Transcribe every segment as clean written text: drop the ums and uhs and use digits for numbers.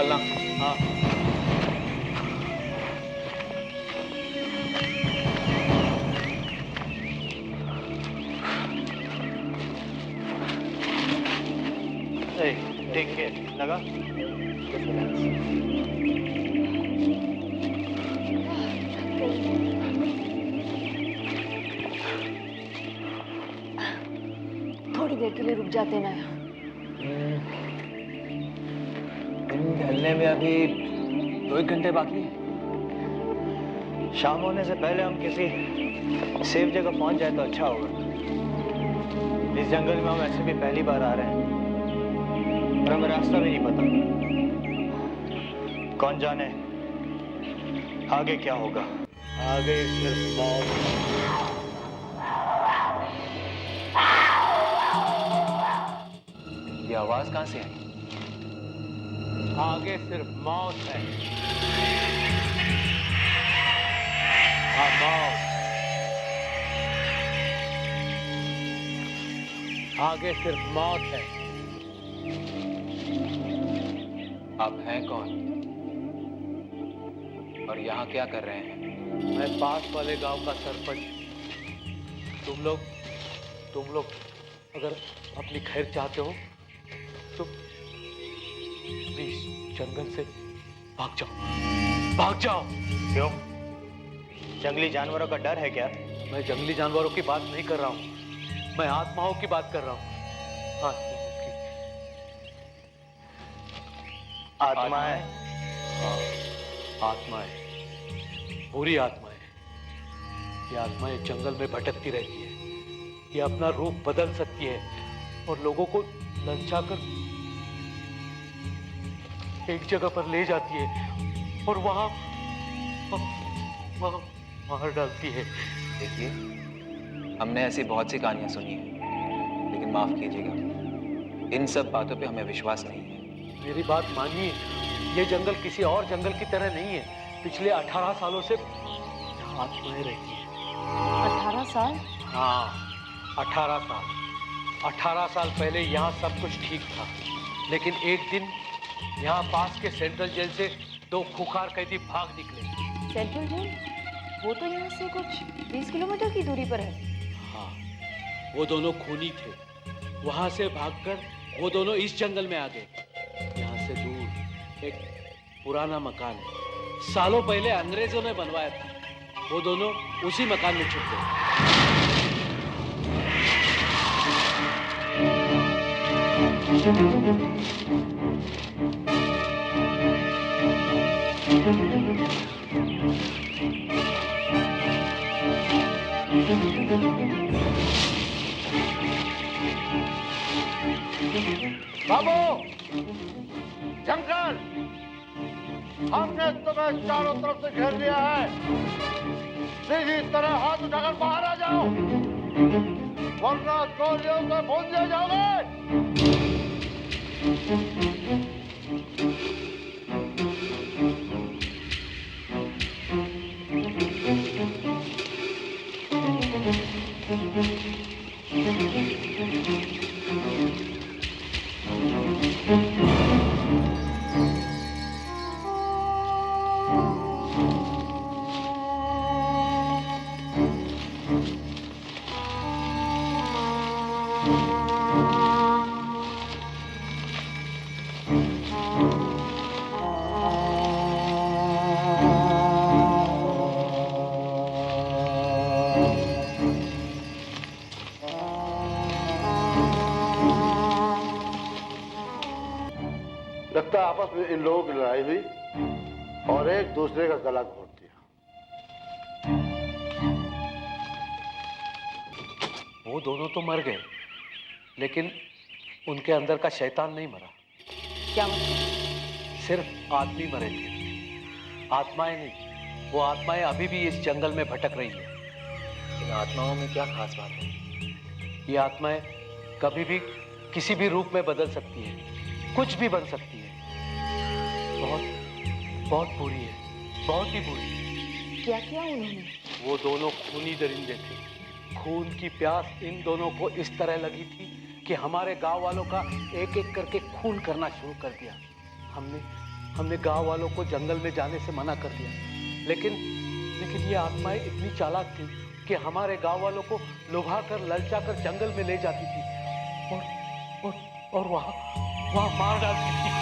डालना। हाँ। Take care, लगा? थोड़ी देर के लिए रुक जाते ना। दिन ढलने में अभी 2-1 घंटे बाकी है। शाम होने से पहले हम किसी सेफ जगह पहुंच जाए तो अच्छा होगा। इस जंगल में हम ऐसे भी पहली बार आ रहे हैं और हमें रास्ता भी नहीं पता। कौन जाने आगे क्या होगा। आगे सिर्फ मौत। ये आवाज कहां से आई? आगे सिर्फ मौत है। हाँ, मौत। आगे सिर्फ मौत है। आप हैं कौन और यहाँ क्या कर रहे हैं? मैं पास वाले गांव का सरपंच। तुम लोग अगर अपनी खैर चाहते हो तो प्लीज जंगल से भाग जाओ, भाग जाओ। क्यों? जंगली जानवरों का डर है क्या? मैं जंगली जानवरों की बात नहीं कर रहा हूँ, मैं आत्माओं की बात कर रहा हूँ। आत्माओं की। आत्माएं? हाँ, आत्माएं, बुरी आत्माएं। ये आत्माएं जंगल में भटकती रहती है। ये अपना रूप बदल सकती है और लोगों को ललचाकर एक जगह पर ले जाती है और वहां मार डालती है। देखिए, हमने ऐसी बहुत सी कहानियां सुनी हैं, लेकिन माफ कीजिएगा, इन सब बातों पे हमें विश्वास नहीं है। मेरी बात मानिए, ये जंगल किसी और जंगल की तरह नहीं है। पिछले 18 सालों से यहाँ आत्माएं रहती हैं। 18 साल? हाँ, 18 साल। 18 साल पहले यहाँ सब कुछ ठीक था, लेकिन एक दिन यहाँ पास के सेंट्रल जेल से 2 खूंखार कैदी भाग निकले। Central jail? वो तो यहाँ से कुछ 20 किलोमीटर की दूरी पर है। हाँ, वो दोनों खूनी थे। वहां से भागकर वो दोनों इस जंगल में आ गए। यहाँ से दूर एक पुराना मकान है, सालों पहले अंग्रेजों ने बनवाया था। वो दोनों उसी मकान में छुप गए। बाबू, शंकर, हमने तुम्हें चारों तरफ से घेर लिया है। सीधी तरह हाथ उठाकर बाहर आ जाओ, वरना गोलियों से भून दिए जाओगे। लगता है आपस में इन लोगों की लड़ाई हुई और एक दूसरे का गला घोट दिया। वो दोनों तो मर गए, लेकिन उनके अंदर का शैतान नहीं मरा। क्या मतलब? सिर्फ आदमी मरे थे, आत्माएं नहीं। वो आत्माएं अभी भी इस जंगल में भटक रही है। इन आत्माओं में क्या खास बात है? ये आत्माएं कभी भी किसी भी रूप में बदल सकती है, कुछ भी बन सकती है। बहुत बहुत बुरी है, बहुत ही बुरी। क्या किया उन्होंने? वो दोनों खूनी दरिंदे थे। खून की प्यास इन दोनों को इस तरह लगी थी कि हमारे गांव वालों का एक एक करके खून करना शुरू कर दिया। हमने गांव वालों को जंगल में जाने से मना कर दिया, लेकिन ये आत्माएं इतनी चालाक थी कि हमारे गांव वालों को लुभा कर ललचा कर जंगल में ले जाती थी और वहां मार डालती थी।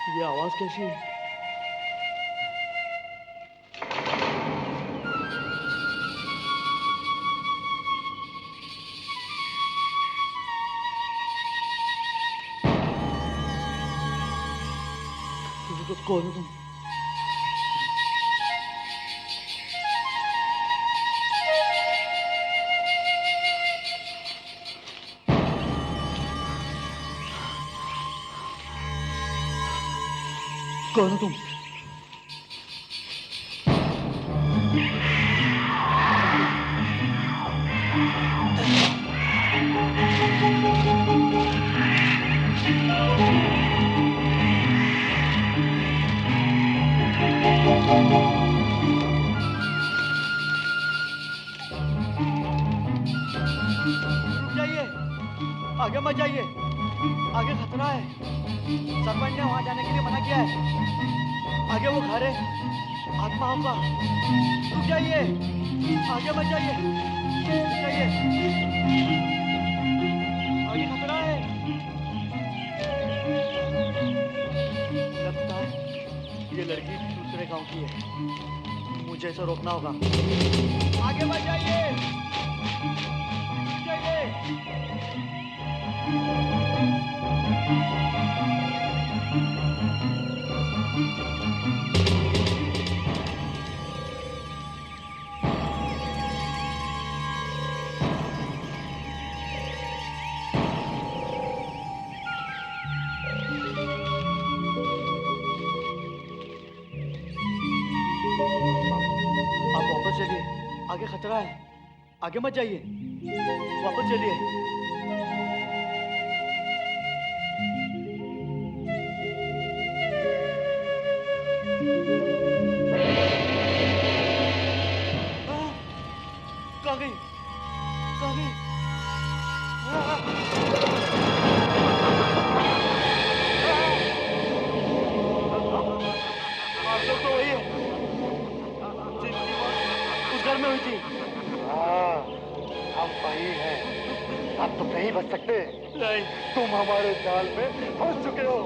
ये आवाज कैसी है? कौन हो तुम? कौन हो तुम? रुक जाइए, आगे मत जाइए, आगे खतरा है। सरपंच ने वहां जाने के लिए मना किया है। आगे वो घर है, आत्मा होगा। रुक जाइए, आगे मत जाइए, रुक जाइए, आगे खतरा है। लगता है ये लड़की दूसरे गांव की है, मुझे इसे रोकना होगा। आगे मत जाइए, रुक जाइए। आप वापस चलिए, आगे खतरा है, आगे मत जाइए, वापस चलिए। कहाँ गई? कहाँ गई? मार्शल तो वही है, जिनकी मौत उस घर में हुई थी। हाँ, हम वही हैं। अब तुम नहीं बच सकते। नहीं, तुम हमारे जाल में फंस चुके हो।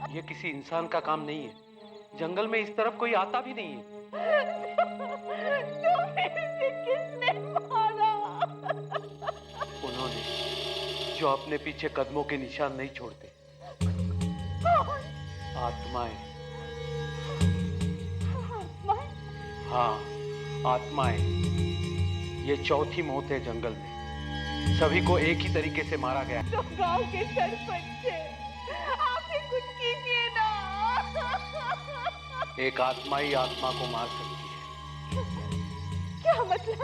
ये किसी इंसान का काम नहीं है, जंगल में इस तरफ कोई आता भी नहीं है। किसने मारा? उन्होंने, जो अपने पीछे कदमों के निशान नहीं छोड़ते। आत्माएं। हाँ, आत्माएं। ये चौथी मौत है जंगल में। सभी को एक ही तरीके से मारा गया। तो गांव के सरपंच थे, आप ही कुछ कीजिए ना। एक आत्मा ही आत्मा को मार सकती है। क्या मतलब?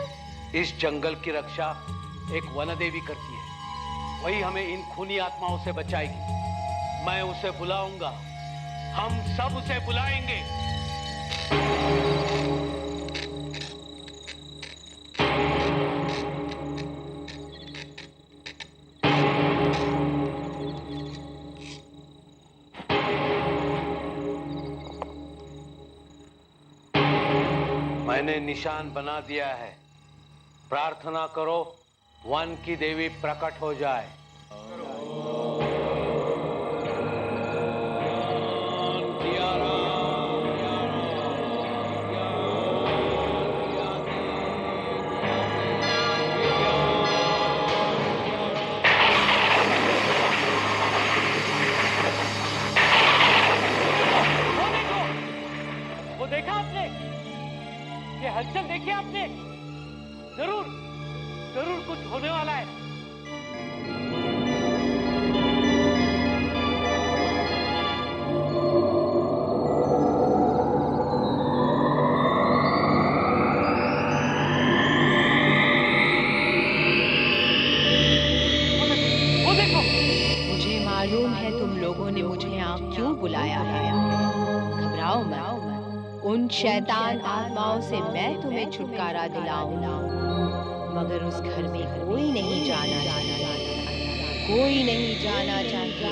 इस जंगल की रक्षा एक वनदेवी करती है, वही हमें इन खूनी आत्माओं से बचाएगी। मैं उसे बुलाऊंगा, हम सब उसे बुलाएंगे। मैंने निशान बना दिया है, प्रार्थना करो वन की देवी प्रकट हो जाए। दिया जरूर कुछ होने वाला है। वो देखो। मुझे मालूम है तुम लोगों ने मुझे यहाँ क्यों बुलाया है। घबराओ मत, उन शैतान आत्माओं से मैं तुम्हें छुटकारा दिलाऊंगा। मगर उस घर में कोई नहीं जाना चाहता, कोई नहीं जाना चाहता।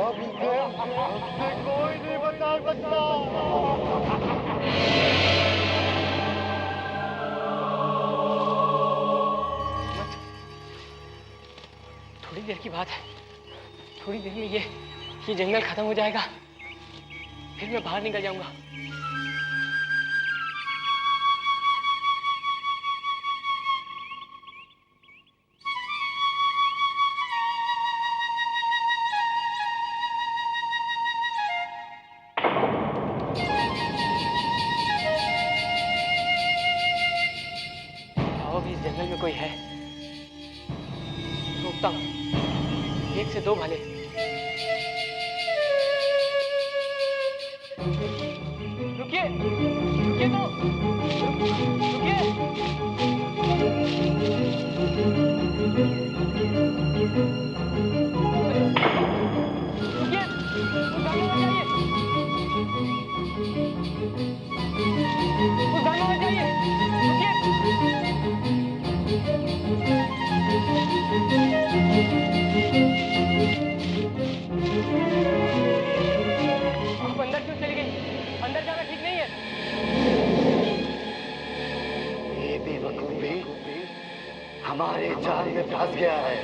अब इसे हमसे कोई नहीं बचा सकता। थोड़ी देर की बात है, थोड़ी देर में ये जंगल खत्म हो जाएगा, फिर मैं बाहर निकल जाऊंगा। अब इस जंगल में कोई है, रोकता हूँ, 1 से 2 भले। रुकिए, रुकिए तो, रुकिए। रुकिए, उस गाड़ी में जाइए। उस गाड़ी में जाइए, रुकिए। आप अंदर क्यों चली गई? अंदर जाना ठीक नहीं है। ये बेवकूफ भी हमारे जाल में फंस गया है।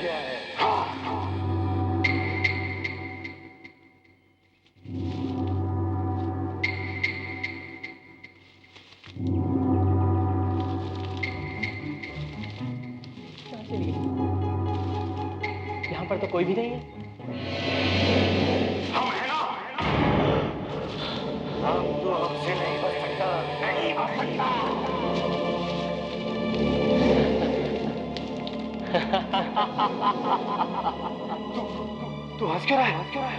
कहाँ चली गई? यहाँ पर तो कोई भी नहीं है। हम तो हमसे नहीं बच सकता, नहीं बच सकता। तू हंस क्यों रहा है? हंस क्यों रहा है?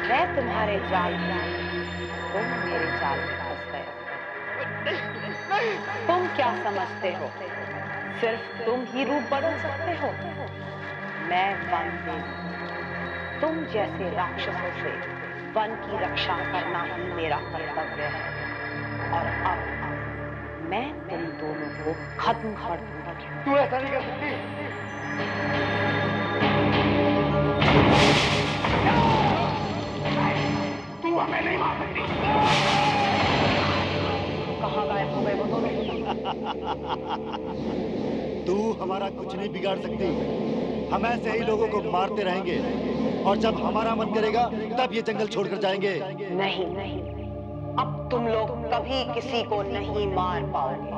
मैं तुम्हारे जाल में, तुम मेरे जाल में फंस गए। तुम क्या समझते हो सिर्फ तुम ही रूप बदल सकते हो? मैं वन देवी, तुम जैसे राक्षसों से वन की रक्षा करना ही मेरा कर्तव्य है। और अब मैं तुम दोनों को खत्म कर दूंगी। तू ऐसा नहीं कर सकती। तू हमें नहीं मार सकती। कहाँ गायब हो गए वो दोनों? तू हमारा कुछ नहीं बिगाड़ सकती। हम ऐसे ही लोगों को मारते रहेंगे और जब हमारा मन करेगा तब ये जंगल छोड़कर जाएंगे। नहीं नहीं, अब तुम लोग कभी किसी को नहीं मार पाओगे।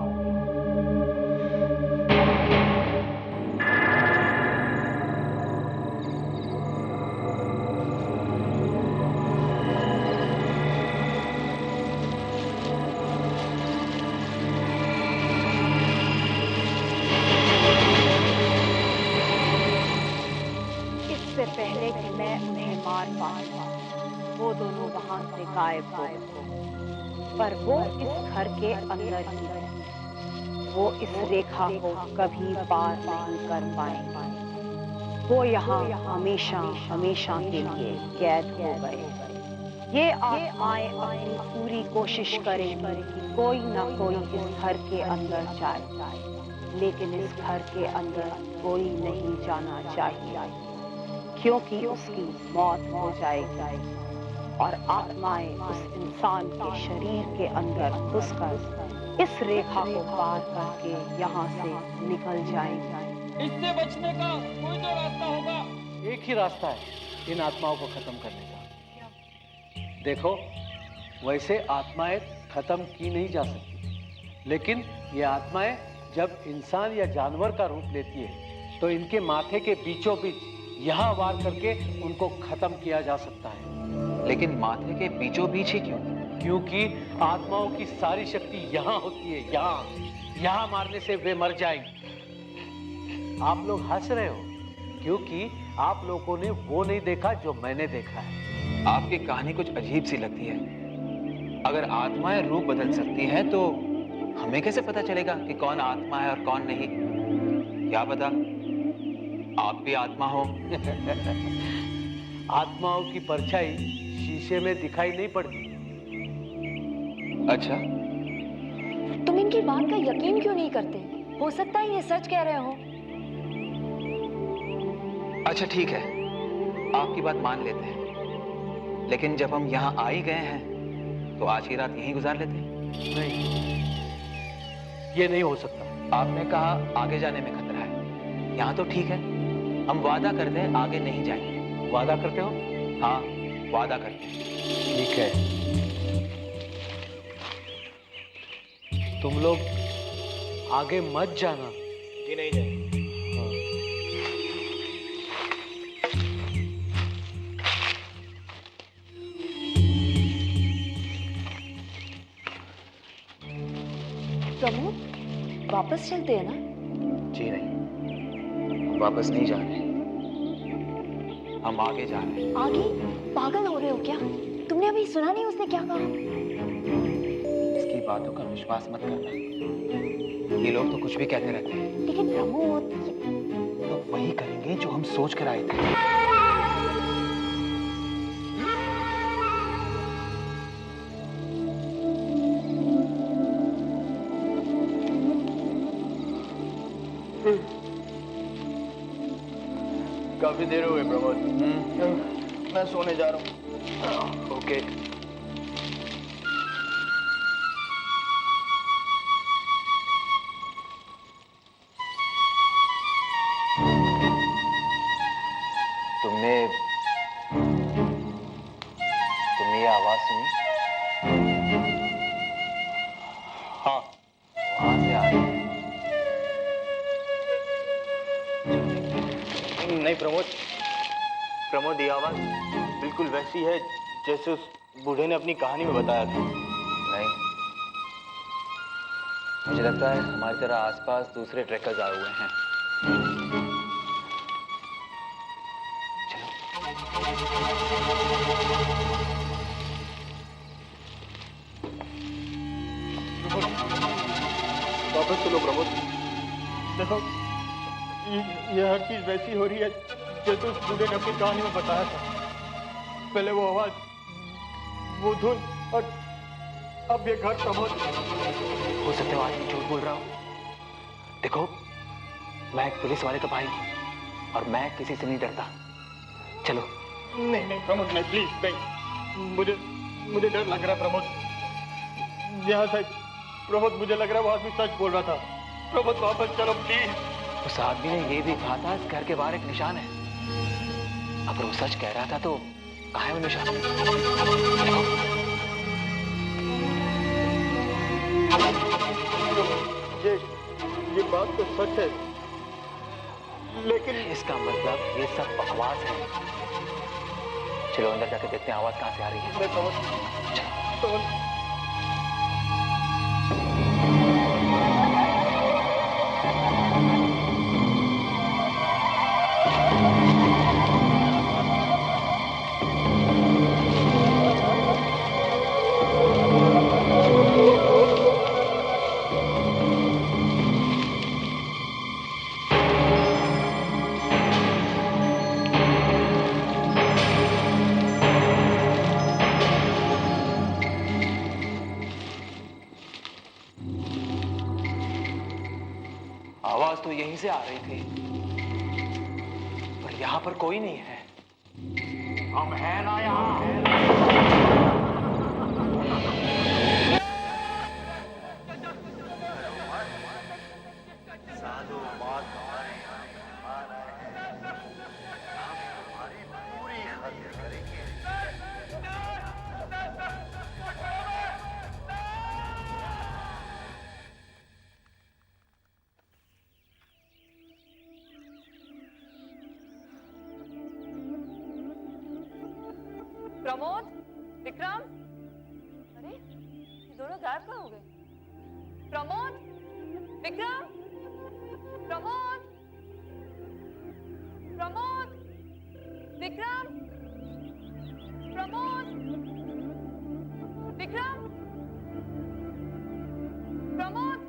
इससे पहले कि मैं उन्हें मार पाऊं, वो दोनों वहां से गायब हो गए। पर वो इस घर के अंदर ही है। वो इस रेखा को कभी पार नहीं कर पाएंगे। वो यहाँ हमेशा हमेशा के लिए कैद हो गए। ये आत्माएं अपनी पूरी कोशिश करेंगी कि कोई ना कोई इस घर के अंदर जाए, लेकिन इस घर के अंदर कोई नहीं जाना चाहिए, क्योंकि उसकी मौत हो जाएगी और आत्माएं उस इंसान के शरीर के अंदर घुसकर इस रेखा को पार करके यहाँ से निकल जाएंगी। इससे बचने का कोई तो रास्ता होगा। एक ही रास्ता है इन आत्माओं को खत्म करने का। देखो, वैसे आत्माएं खत्म की नहीं जा सकती, लेकिन ये आत्माएं जब इंसान या जानवर का रूप लेती है तो इनके माथे के बीचों बीच यहाँ वार करके उनको खत्म किया जा सकता है। लेकिन माथे के बीचों बीच ही क्यों? क्योंकि आत्माओं की सारी शक्ति यहाँ होती है, यहाँ मारने से वे मर जाएंगे। आप लोग हंस रहे हो क्योंकि आप लोगों ने वो नहीं देखा जो मैंने देखा है। आपकी कहानी कुछ अजीब सी लगती है। अगर आत्माएं रूप बदल सकती हैं तो हमें कैसे पता चलेगा कि कौन आत्मा है और कौन नहीं? क्या पता आप भी आत्मा हो। आत्माओं की परछाई शीशे में दिखाई नहीं पड़ती। अच्छा, तुम इनकी बात का यकीन क्यों नहीं करते? हो सकता है ये सच कह रहे हो। अच्छा ठीक है, आपकी बात मान लेते हैं, लेकिन जब हम यहाँ आ ही गए हैं तो आज की रात यहीं गुजार लेते हैं। नहीं, ये नहीं हो सकता। आपने कहा आगे जाने में खतरा है। यहाँ तो ठीक है, हम वादा करते हैं आगे नहीं जाएंगे। वादा करते हो? हाँ, वादा करते हैं। ठीक है, तुम लोग आगे मत जाना। जी नहीं जाएंगे। प्रमोद, वापस चलते हैं ना? जी नहीं, वापस नहीं जा रहे, हम आगे जा रहे हैं। आगे? पागल हो रहे हो क्या? तुमने अभी सुना नहीं उसने क्या कहा? इसकी बातों का विश्वास मत करना, ये लोग तो कुछ भी कहते रहते हैं। लेकिन प्रमोद, तो वही करेंगे जो हम सोच कर आए थे। काफी देर हो गई प्रमोद। मैं सोने जा रहा हूँ। ओके। तुमने ये आवाज सुनी? हाँ, वहां से आ रही है। नहीं प्रमोद, ये आवाज बिल्कुल वैसी है जैसे उस बूढ़े ने अपनी कहानी में बताया था। नहीं, मुझे लगता है हमारी तरह आसपास दूसरे ट्रैकर्स आए हुए हैं। वापस चलो प्रमोद। देखो, ये हर चीज वैसी हो रही है जैसे उस बूढ़े ने अपनी कहानी में बताया था। पहले वो आवाज, वो धुन, और अब ये घर। प्रमोद, हो सकता है आदमी झूठ बोल रहा हो। देखो, मैं एक पुलिस वाले का भाई हूं और मैं किसी से नहीं डरता। चलो। नहीं प्रमोद, नहीं, प्लीज नहीं। मुझे डर लग रहा है प्रमोद। यहाँ से प्रमोद, मुझे लग रहा है वो आदमी सच बोल रहा था। प्रमोद, वापस चलो प्लीज। उस आदमी ने ये भी कहा था इस घर के बाहर एक निशान है। अगर वो सच कह रहा था तो कहाँ है वो निशान? ये बात तो सच है, लेकिन इसका मतलब ये सब बकवास है। चलो अंदर जाके देखते हैं आवाज कहाँ से आ रही है। मैं प्रमोद, आवाज तो यहीं से आ रही थी, पर यहाँ पर कोई नहीं है। हम हैं ना यहाँ। साधु बात हमारे यहाँ मेहमान आए हैं। हम तुम्हारी पूरी खातिर करेंगे। प्रमोद, विक्रम, अरे ये दोनों गायब कहाँ हो गए? प्रमोद, विक्रम, प्रमोद, प्रमोद, विक्रम, प्रमोद, विक्रम, प्रमोद।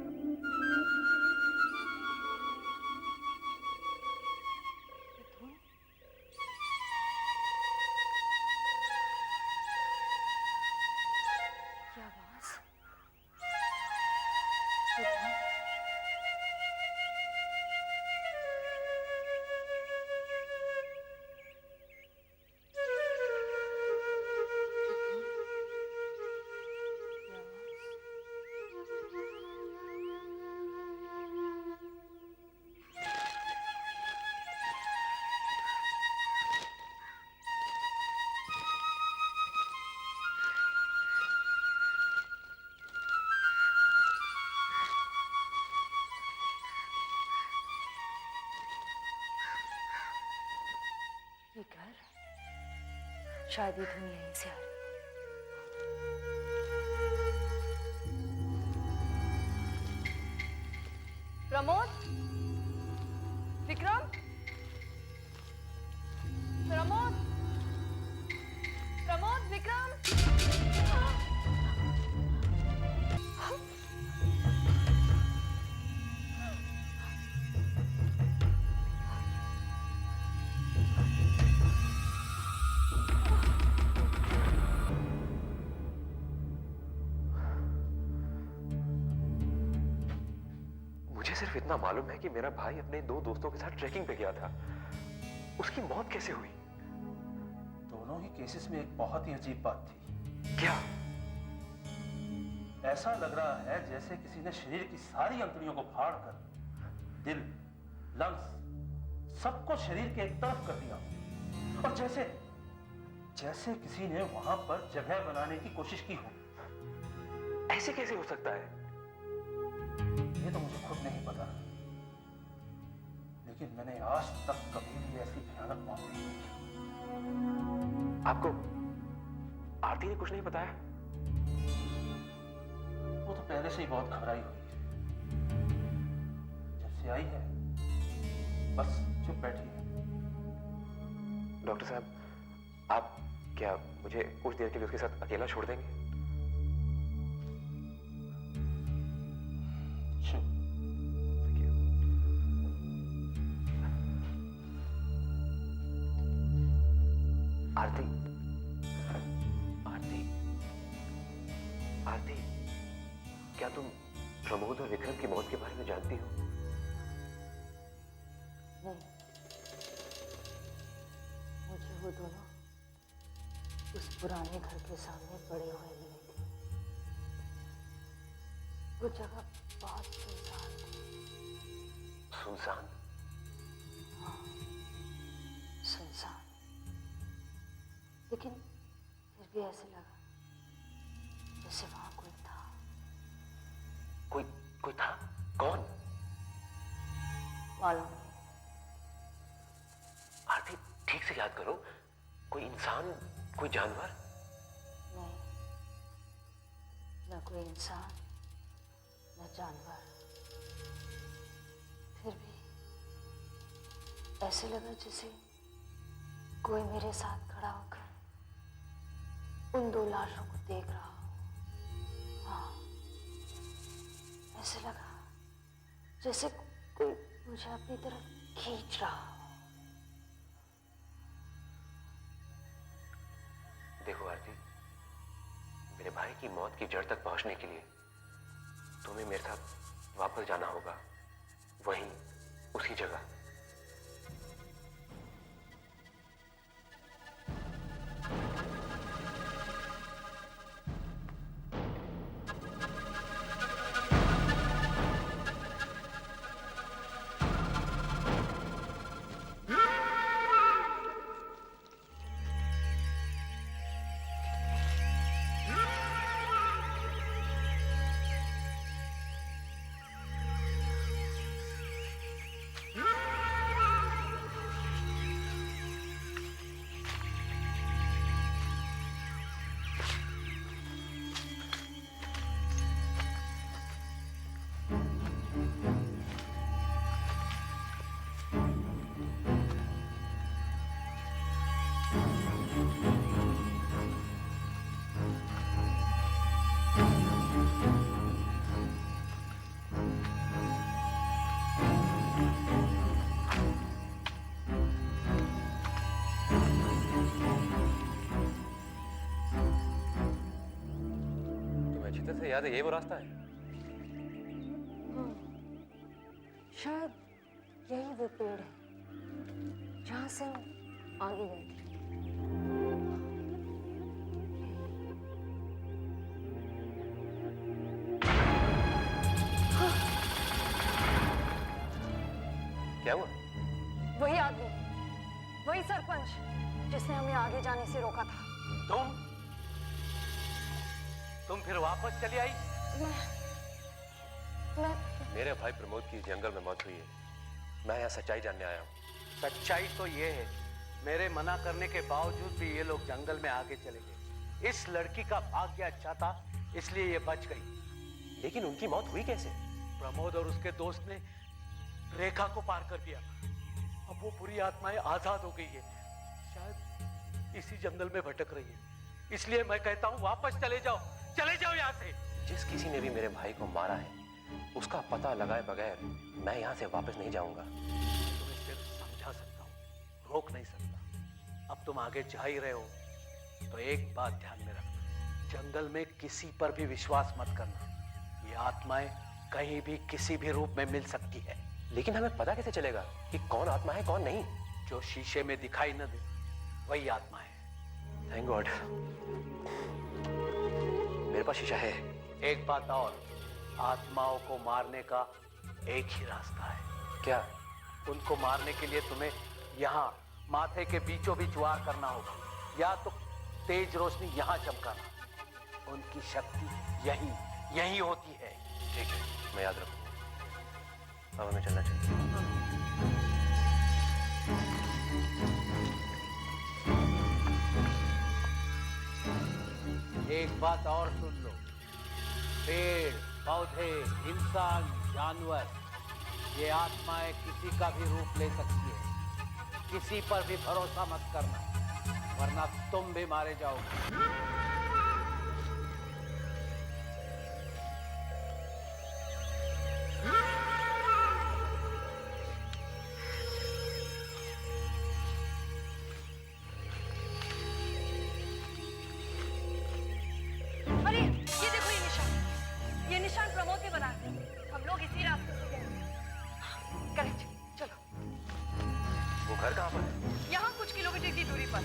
क्या आवाज? ये घर, शायद ये धुन यहीं से आ रही है। प्रमोद, विक्रम, प्रमोद, प्रमोद, विक्रम। मुझे सिर्फ इतना मालूम है कि मेरा भाई अपने 2 दोस्तों के साथ ट्रैकिंग पे गया था। उसकी मौत कैसे हुई? दोनों ही केसेस में एक बहुत ही अजीब बात थी। क्या? ऐसा लग रहा है जैसे किसी ने शरीर की सारी अंतड़ियों को फाड़कर दिल, लंग्स, सब कुछ शरीर के एक तरफ कर दिया, और जैसे जैसे किसी ने वहां पर जगह बनाने की कोशिश की हो। ऐसे कैसे हो सकता है? ये तो मुझे खुद नहीं पता, लेकिन मैंने आज तक कभी भी ऐसी भयानक मौत नहीं देखी। आपको आरती ने कुछ नहीं बताया? वो तो पहले से ही बहुत घबराई हुई है। जब से आई है बस चुप बैठी है। डॉक्टर साहब, आप क्या मुझे कुछ देर के लिए उसके साथ अकेला छोड़ देंगे? आरती, आरती, आरती, क्या तुम प्रमोद और विक्रम की मौत के बारे में जानती हो? नहीं, मुझे वो दोनों उस पुराने घर के सामने पड़े हुए मिले थे। वो जगह बहुत सुनसान थी। सुनसान? हाँ, सुनसान, लेकिन फिर भी ऐसे लगा जैसे वहां कोई था। कोई था? कौन? मालूम नहीं। आरती, ठीक से याद करो। कोई इंसान, कोई जानवर? नहीं, न कोई इंसान न जानवर। फिर भी ऐसे लगा जैसे कोई मेरे साथ खड़ा होकर उन 2 लाशों को देख रहा हो। हाँ, ऐसे लगा जैसे कोई मुझे अपनी तरफ खींच रहा हो। देखो आरती, मेरे भाई की मौत की जड़ तक पहुंचने के लिए तुम्हें मेरे साथ वापस जाना होगा, वहीं उसी जगह। से याद है, यही वो रास्ता है? शायद यही वो पेड़ है जहां से हम आगे गए थे। क्या हुआ? वही आदमी, वही सरपंच जिसने हमें आगे जाने से रोका था। तुम फिर वापस चली आई? मैं मेरे भाई प्रमोद की जंगल में मौत हुई है। मैं यहाँ सच्चाई जानने आया हूँ। सच्चाई तो ये है, मेरे मना करने के बावजूद भी ये लोग जंगल में आगे चले गए। इस लड़की का भाग्य अच्छा था, इसलिए ये बच गई। लेकिन उनकी मौत हुई कैसे? प्रमोद और उसके दोस्त ने रेखा को पार कर दिया। अब वो बुरी आत्माएं आजाद हो गई है, शायद इसी जंगल में भटक रही है। इसलिए मैं कहता हूँ वापस चले जाओ यहाँ से। जिस किसी ने भी मेरे भाई को मारा है, उसका पता लगाए बगैर मैं यहाँ से वापस नहीं जाऊंगा। तुम्हें सिर्फ समझा सकता हूँ, रोक नहीं सकता। अब तुम आगे जा ही रहे हो तो एक बात ध्यान में रखना, जंगल में किसी पर भी विश्वास मत करना। ये आत्माएं कहीं भी किसी भी रूप में मिल सकती है। लेकिन हमें पता कैसे चलेगा कि कौन आत्मा है कौन नहीं? जो शीशे में दिखाई न दे वही आत्मा है। थैंक गॉड, मेरे पास शीशा है। एक बात और, आत्माओं को मारने का एक ही रास्ता है। क्या? उनको मारने के लिए तुम्हें यहाँ माथे के बीचों बीच वार करना होगा, या तो तेज रोशनी यहाँ चमकाना। उनकी शक्ति यही होती है। ठीक है, मैं याद रखूंगा। अब हमें चलना चाहिए। एक बात और सुन लो, पेड़ पौधे इंसान जानवर, ये आत्माएं किसी का भी रूप ले सकती है। किसी पर भी भरोसा मत करना, वरना तुम भी मारे जाओगे। अरे ये देखो, ये निशान प्रमोद ने बनाया। हम लोग इसी रास्ते से गए। करेक्ट, चलो। वो घर कहाँ पर है? यहाँ कुछ किलोमीटर की दूरी पर।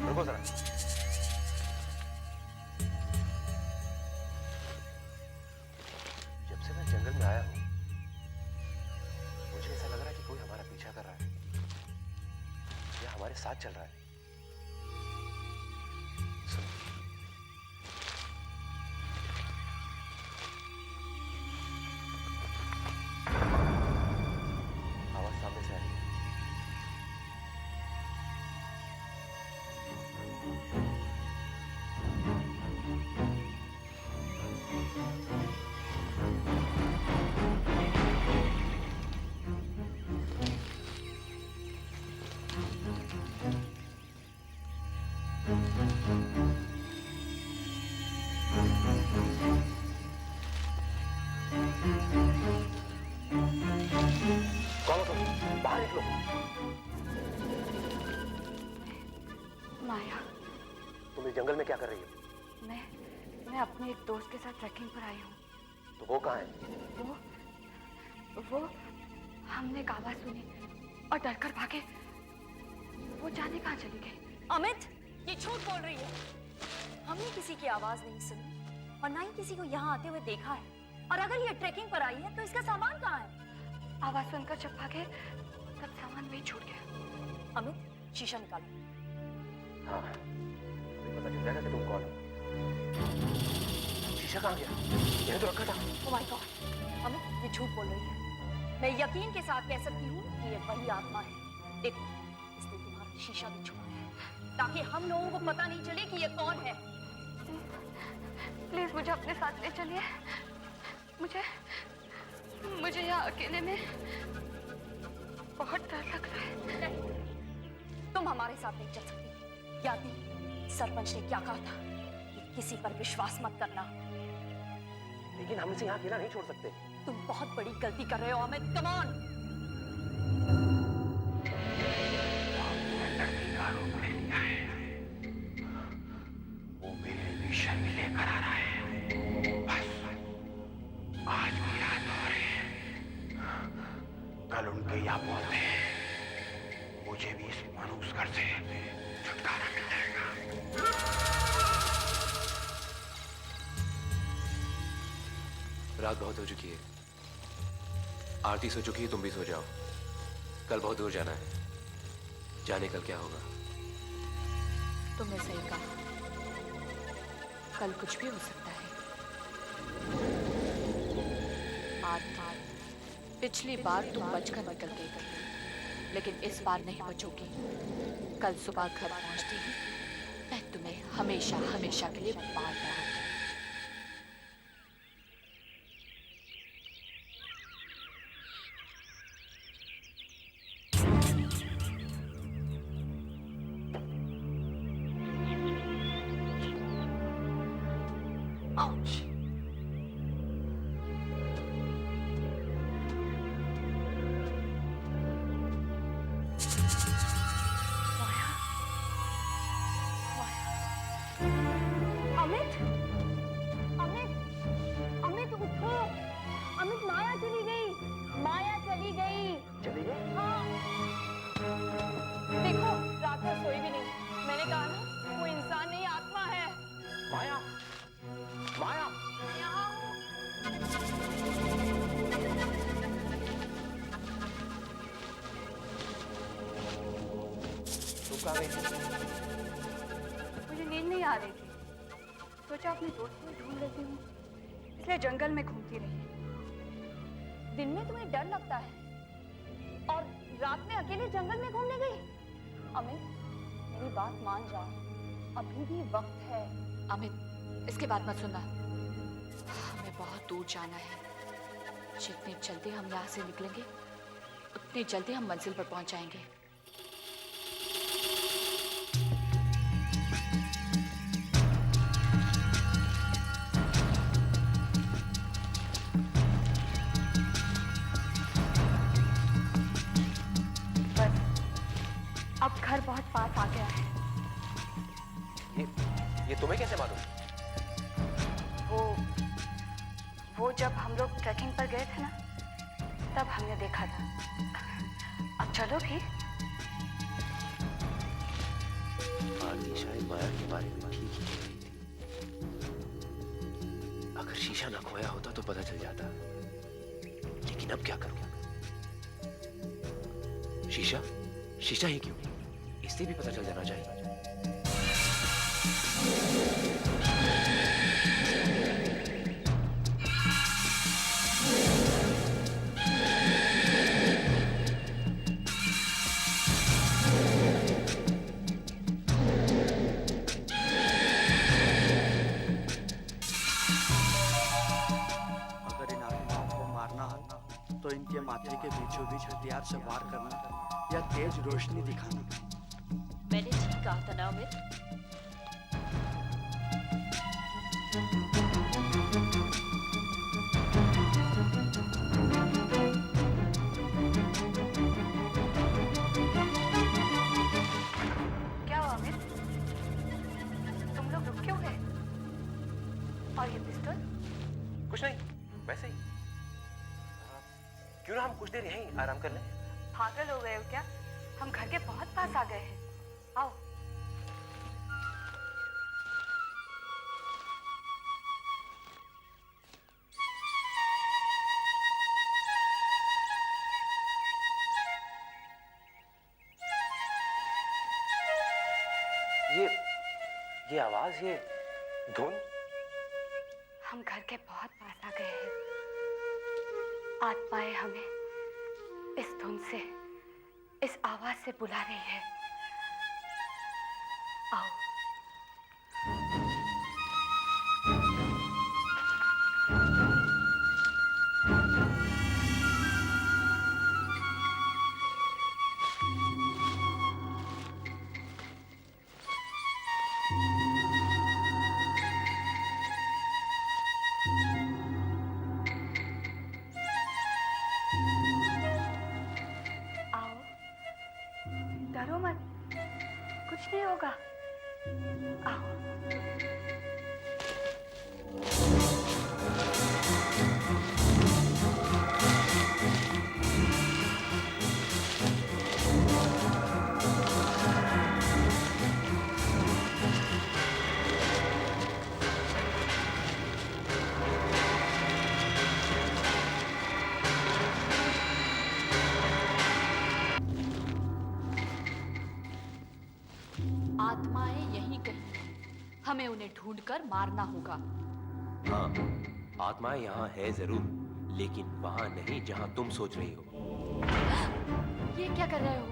रुको जरा। जब से मैं जंगल में आया हूं, मुझे ऐसा लग रहा है कि कोई हमारा पीछा कर रहा है या हमारे साथ चल रहा है। सुनो, आवाज सामने से आ रही है। कौन हो तुम? बाहर निकलो। माया, तुम इस जंगल में क्या कर रही हो? मैं अपने एक दोस्त के साथ ट्रैकिंग पर आई हूँ। तो वो कहाँ है? वो हमने एक आवाज सुनी और डरकर भागे। वो जाने कहाँ चली गई। अमित, ये झूठ बोल रही है। हमने किसी की आवाज नहीं सुनी और ना ही किसी को यहाँ आते हुए देखा है। और अगर ये ट्रैकिंग पर आई है तो इसका सामान कहाँ है? आवाज सुनकर जब भागे तब सामान वही छूट गया। अमित, शीशा निकालो। हाँ, अभी पता चल जाएगा कि तुम कौन हो। शीशा कहाँ गया? यहीं तो रखा था। ओह माय गॉड, अमित ये झूठ बोल रही है। मैं यकीन के साथ कह सकती हूँ कि ये वही आत्मा है। देखो, इसने तुम्हारा शीशा भी छोड़ा है ताकि हम लोगों को पता नहीं चले कि ये कौन है। प्लीज मुझे अपने साथ ले चलिए। मुझे यहाँ अकेले में बहुत डर लग रहा है। नहीं, तुम हमारे साथ नहीं चल सकती। याद नहीं सरपंच ने क्या कहा था कि किसी पर विश्वास मत करना। लेकिन हम इसे यहाँ अकेला नहीं छोड़ सकते। तुम बहुत बड़ी गलती कर रहे हो अमित, कम ऑन। वो मेरे लिए शर्मिले लेकर आ रहा है। बस आज की रात और कल उनके याबों में मुझे भी इस मानूस घर से छुटकारा मिल जाएगा। रात बहुत हो चुकी है, आरती सो चुकी है, तुम भी सो जाओ। कल बहुत दूर जाना है, जाने कल क्या होगा। तुमने सही कहा, कल कुछ भी हो सकता है। आज पिछली बार तुम बचकर निकल गई, लेकिन इस बार नहीं बचोगी। कल सुबह घर पहुंचती ही मैं तुम्हें हमेशा हमेशा के लिए मार दूंगी। Ouch! अमित, अमित, अमित उठो। अमित, माया चली गई। माया चली गई। चली गई? हाँ। देखो, रात भर सोई भी नहीं। मैंने कहा ना, वो इंसान नहीं आत्मा है। माया, माया, यहाँ हूँ। तुम कहाँ गई? मुझे नींद नहीं आ रही थी, सोचा अपने दोस्त को ढूंढ लेती हूँ, इसलिए जंगल में घूमती रही। दिन में तुम्हें डर लगता है और रात में अकेले जंगल में घूमने गई? अमित, मेरी बात मान जाओ, अभी भी वक्त है। अमित, इसके बाद मत सुनना, हमें बहुत दूर जाना है। जितनी जल्दी हम यहाँ से निकलेंगे, उतनी जल्दी हम मंजिल पर पहुंच जाएंगे। अब घर बहुत पास आ गया है। ये तुम्हें कैसे मालूम? वो जब हम लोग ट्रैकिंग पर गए थे ना, तब हमने देखा था। अब चलो भी। आरती शायद माया के बारे में ठीक ही कह रही थी। अगर शीशा ना खोया होता तो पता चल जाता, लेकिन अब क्या करूं? शीशा? शीशा ही क्यों? इससे भी पता चल जाना चाहिए। अगर इन आत्माओं को मारना हो तो इनके माथे के बीचों बीच हथियार से वार करना या तेज रोशनी दिखाना। मैंने ठीक कहा था ना अमित? क्या हुआ अमित? तुम लोग रुक क्यों गए? और ये पिस्तौल? कुछ नहीं, वैसे ही। क्यों ना हम कुछ देर यहीं आराम कर लें? पागल हो गए हो क्या? हम घर के बहुत पास आ गए हैं। आओ। ये आवाज, ये धुन। हम घर के बहुत पास आ गए हैं। आत्माएं हमें इस धुन से, इस आवाज से बुला रही है। आओ। होगा। आओ। आत्माएं यहीं कहीं हैं। हमें उन्हें ढूंढकर मारना होगा। हाँ, आत्माएं यहाँ है जरूर, लेकिन वहां नहीं जहां तुम सोच रही हो। ये क्या कर रहे हो?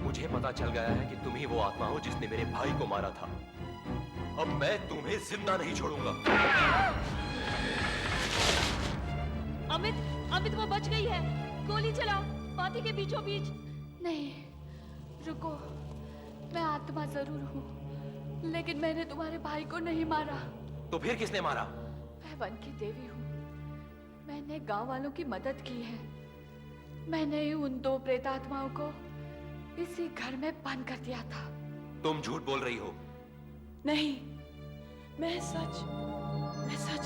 मुझे पता चल गया है कि तुम ही वो आत्मा हो जिसने मेरे भाई को मारा था। अब मैं तुम्हें जिंदा नहीं छोड़ूंगा। अमित वो बच गई है। गोली चलाओ, पार्टी के बीचों बीच। नहीं, रुको। मैं आत्मा जरूर हूँ, लेकिन मैंने तुम्हारे भाई को नहीं मारा। तो फिर किसने मारा? मैं वन की देवी हूँ। मैंने गांव वालों की मदद की है। मैंने ही उन 2 प्रेतात्माओं को इसी घर में बंद कर दिया था। तुम झूठ बोल रही हो। नहीं, मैं सच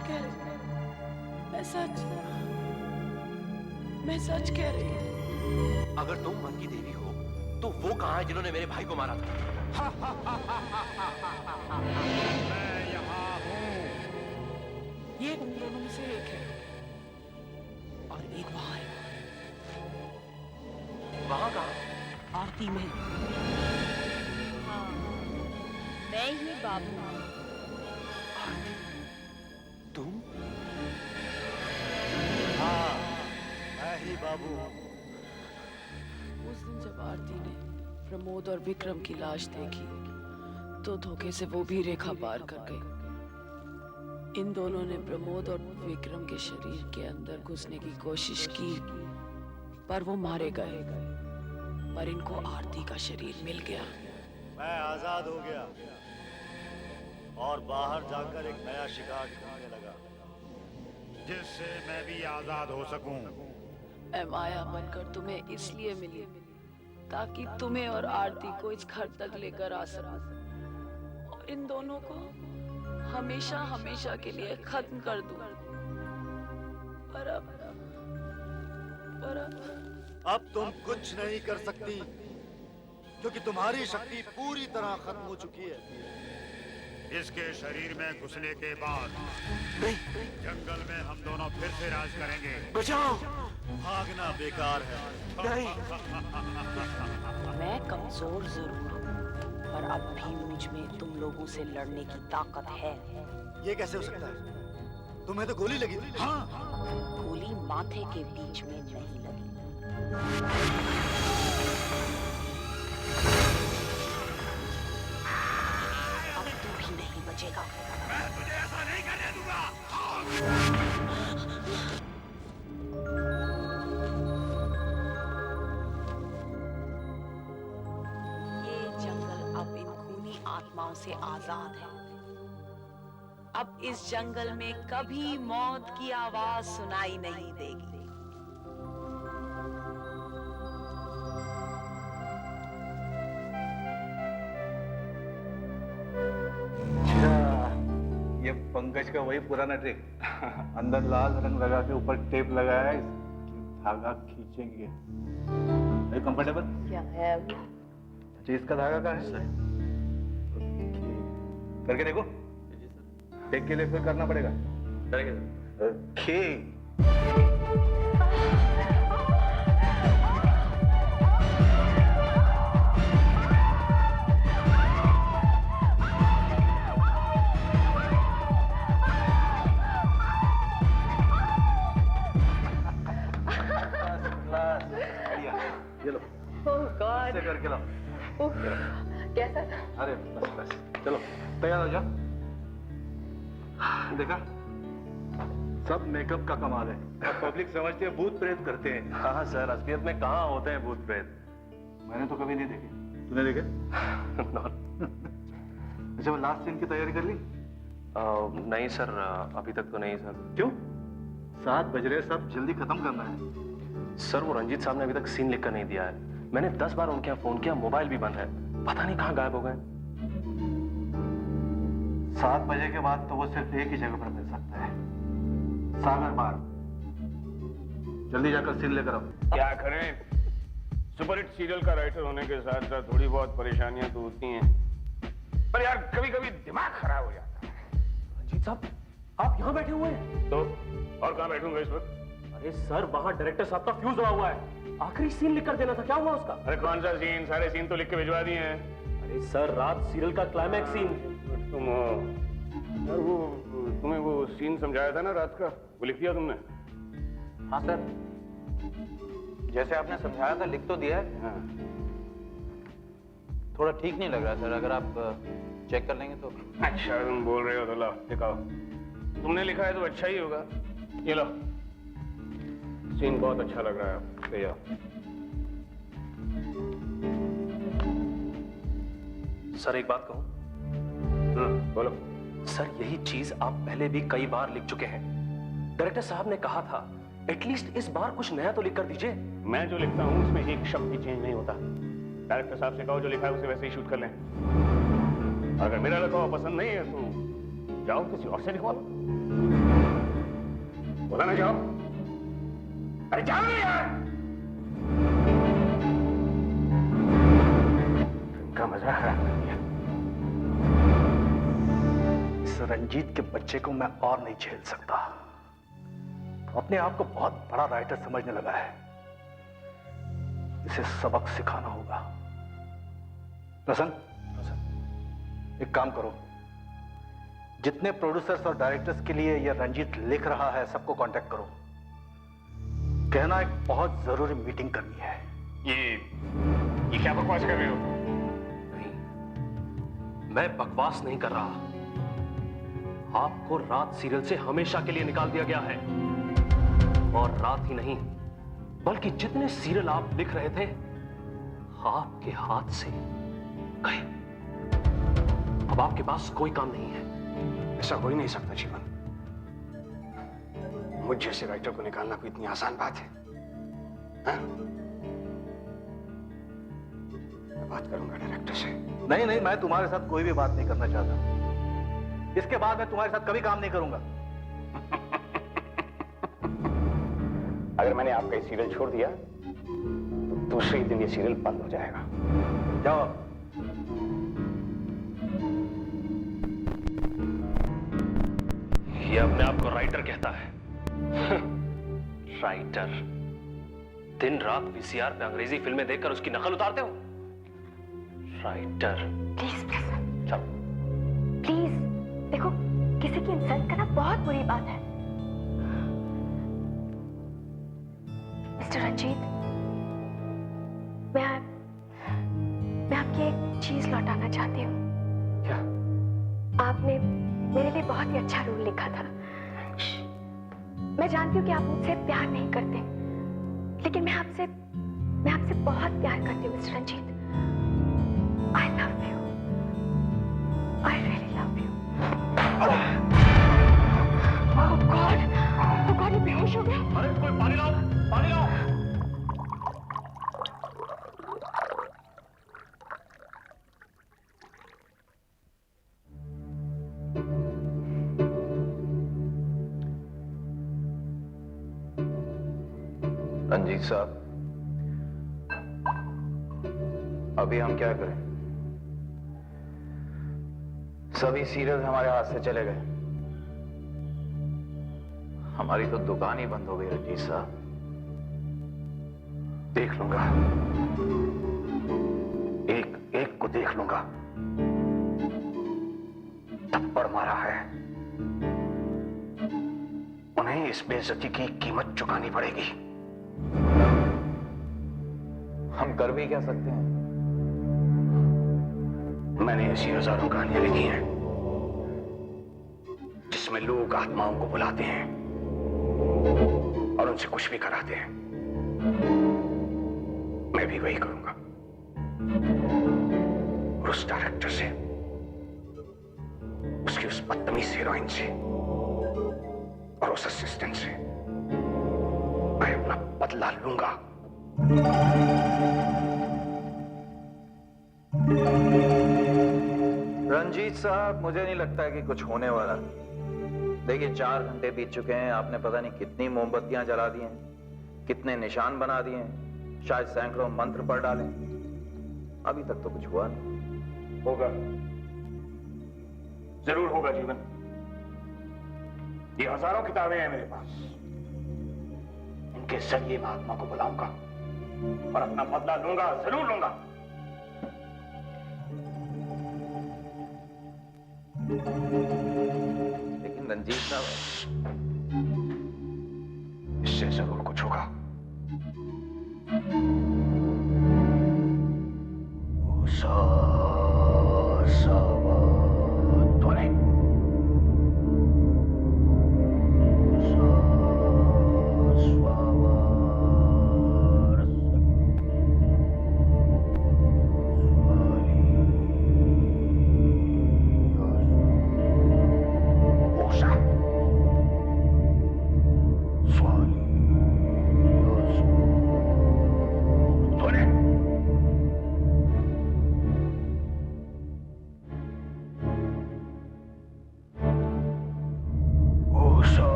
कह रही हूँ। मैं सच कह रही हूँ। अगर तुम वन की देवी हो, तो वो कहाँ है जिन्होंने मेरे भाई को मारा था? मैं यहाँ हूँ। ये उन दोनों में से एक है और एक वहाँ है। वहाँ कहाँ? आरती में। हाँ, मैं ही बाबू हूँ। तुम? हाँ, मैं ही बाबू हूँ। उस दिन जब आरती ने प्रमोद और विक्रम की लाश देखी, तो धोखे से वो भी रेखा पार कर गई। इन दोनों ने प्रमोद और विक्रम के शरीर के अंदर घुसने की कोशिश की, पर वो मारे गए। पर इनको आरती का शरीर मिल गया। मैं आजाद हो गया और बाहर जाकर एक नया शिकार ढूंढने लगा, जिससे मैं भी आजाद हो सकूं। मैं माया बनकर तुम्हें इसलिए मिली ताकि तुम्हें और आरती को इस घर तक लेकर आ सकूं और इन दोनों को हमेशा हमेशा के लिए खत्म कर दूं। पर अब तुम कुछ नहीं कर सकती, क्योंकि तुम्हारी शक्ति पूरी तरह खत्म हो चुकी है। इसके शरीर में घुसने के बाद जंगल में हम दोनों फिर से राज करेंगे। बचाओ! भागना बेकार है। नहीं। मैं कमजोर जरूर हूँ, पर अब भी मुझ में तुम लोगों से लड़ने की ताकत है। ये कैसे हो सकता है? तुम्हें तो गोली लगी थी। हाँ, गोली माथे के बीच में नहीं लगी। अब तू भी नहीं बचेगा। मैं तुझे ऐसा नहीं करने दूंगा। ये जंगल अब इन खूनी आत्माओं से आजाद है। अब इस जंगल में कभी मौत की आवाज सुनाई नहीं देगी। ये पंकज का वही पुराना ट्रिक। अंदर लाल रंग लगा के ऊपर टेप लगाया है, धागा खींचेंगे। कंफर्टेबल? क्या है? अच्छा, इसका धागा कहाँ है? करके देखो। टेक के लिए फिर करना पड़ेगा। ओके। करके लाओ। कैसा था? अरे बस बस, चलो तैयार हो जाओ। देखा, सब मेकअप का कमाल है। पब्लिक समझती है भूत प्रेत करते हैं। हाँ सर, असलियत में कहाँ होते हैं भूत प्रेत। मैंने तो कभी नहीं देखे। तूने देखे? अच्छा, वो लास्ट सीन की तैयारी कर ली? नहीं सर, अभी तक तो नहीं सर। क्यों? 7 बज रहे, सब जल्दी खत्म करना है। सर, वो रंजीत साहब ने अभी तक सीन लिखकर नहीं दिया है। मैंने 10 बार उनके यहाँ फोन किया, मोबाइल भी बंद है। पता नहीं कहाँ गायब हो गए। 7 बजे के बाद तो वो सिर्फ एक ही जगह पर मिल सकता है, सागर बार। जल्दी जाकर सीन लेकर आओ। क्या करें, सुपरहिट सीरियल का राइटर होने के साथ साथ थोड़ी बहुत परेशानियां तो होती हैं, पर यार कभी कभी दिमाग खराब हो जाता है। रंजीत साहब, आप यहाँ बैठे हुए हैं? तो और कहाँ बैठूंगा इस वक्त? अरे सर, वहाँ डायरेक्टर साहब का फ्यूज हुआ हुआ है, आखिरी सीन लिख कर देना था, क्या हुआ उसका? अरे कौन सा सीन? सारे सीन तो लिख के भिजवा दिए हैं। अरे सर, रात सीरियल का क्लाइमैक्स सीन। तुम यार वो तुम्हें वो सीन समझाया था ना रात का, वो लिख दिया तुमने? हाँ सर, जैसे आपने समझाया था लिख तो दिया है। हाँ। थोड़ा ठीक नहीं लग रहा सर, अगर आप चेक कर लेंगे तो। अच्छा तुम बोल रहे हो तो लाओ दिखाओ, तुमने लिखा है तो अच्छा ही होगा। ये लो, सीन बहुत अच्छा लग रहा है, ले जाओ। सर एक बात कहूं? बोलो। सर यही चीज आप पहले भी कई बार लिख चुके हैं। डायरेक्टर साहब ने कहा था एटलीस्ट इस बार कुछ नया तो लिख कर दीजिए। मैं जो लिखता हूँ उसमें एक शब्द भी चेंज नहीं होता। डायरेक्टर साहब से कहो जो लिखा है उसे वैसे ही शूट कर लें। अगर मेरा लिखा हुआ पसंद नहीं है तो जाओ किसी और से लिखवा लो। बोला ना जाओ। अरे जाओ ना यार। इनका मजा खराब कर दिया। इस रंजीत के बच्चे को मैं और नहीं झेल सकता। अपने आप को बहुत बड़ा राइटर समझने लगा है। इसे सबक सिखाना होगा। प्रसन्न, एक काम करो, जितने प्रोड्यूसर्स और डायरेक्टर्स के लिए यह रंजीत लिख रहा है सबको कांटेक्ट करो। कहना एक बहुत जरूरी मीटिंग करनी है। ये क्या बकवास कर रहे हो? नहीं, मैं बकवास नहीं कर रहा। आपको रात सीरियल से हमेशा के लिए निकाल दिया गया है, और रात ही नहीं बल्कि जितने सीरियल आप लिख रहे थे आपके हाथ से गए। अब आपके पास कोई काम नहीं है। ऐसा हो ही नहीं सकता जीवन। मुझ जैसे राइटर को निकालना कोई इतनी आसान बात है? हाँ? मैं बात करूंगा डायरेक्टर से। नहीं नहीं, मैं तुम्हारे साथ कोई भी बात नहीं करना चाहता। इसके बाद मैं तुम्हारे साथ कभी काम नहीं करूंगा। अगर मैंने आपका ये सीरियल छोड़ दिया तो दूसरे ही दिन ये सीरियल बंद हो जाएगा। जाओ। ये अपने आप को राइटर कहता है। राइटर। दिन रात वीसीआर पे अंग्रेजी फिल्में देखकर उसकी नकल उतारते हो। राइटर। प्लीज प्रसन्न, चलो प्लीज। देखो, किसी की इंसल्ट करना बहुत बुरी बात है। मिस्टर रंजीत, मैं आपकी एक चीज लौटाना चाहती हूँ। क्या? आपने मेरे लिए बहुत ही अच्छा रोल लिखा था। मैं जानती हूँ कि आप मुझसे प्यार नहीं करते, लेकिन मैं आपसे बहुत प्यार करती हूँ mister Ranjit. I love you. I really love you. Oh God, ये बेहोश हो गया। अरे कोई पानी लाओ, पानी लाओ। रंजीत साहब, अभी हम क्या करें? सभी सीरियल हमारे हाथ से चले गए। हमारी तो दुकान ही बंद हो गई रंजीत साहब। देख लूंगा, एक एक को देख लूंगा। थप्पड़ मारा है, उन्हें इस बेइज्जती की कीमत चुकानी पड़ेगी। हम कर भी क्या सकते हैं? मैंने ऐसी हजारों कहानियां लिखी हैं जिसमें लोग आत्माओं को बुलाते हैं और उनसे कुछ भी कराते हैं। मैं भी वही करूंगा। और उस डायरेक्टर से, उसकी उस बदतमीज हीरोइन से और उस असिस्टेंट से मैं अपना बदला लूंगा। रंजीत साहब, मुझे नहीं लगता है कि कुछ होने वाला। देखिए 4 घंटे बीत चुके हैं, आपने पता नहीं कितनी मोमबत्तियां जला दी हैं, कितने निशान बना दिए हैं, शायद सैकड़ों मंत्र पढ़ डाले, अभी तक तो कुछ हुआ नहीं। होगा, जरूर होगा जीवन। ये हजारों किताबें हैं मेरे पास, इनके जरिए मैं आत्मा को बुलाऊंगा और अपना बदला लूंगा, जरूर लूंगा। लेकिन रंजीत साहब, इससे जरूर कुछ होगा।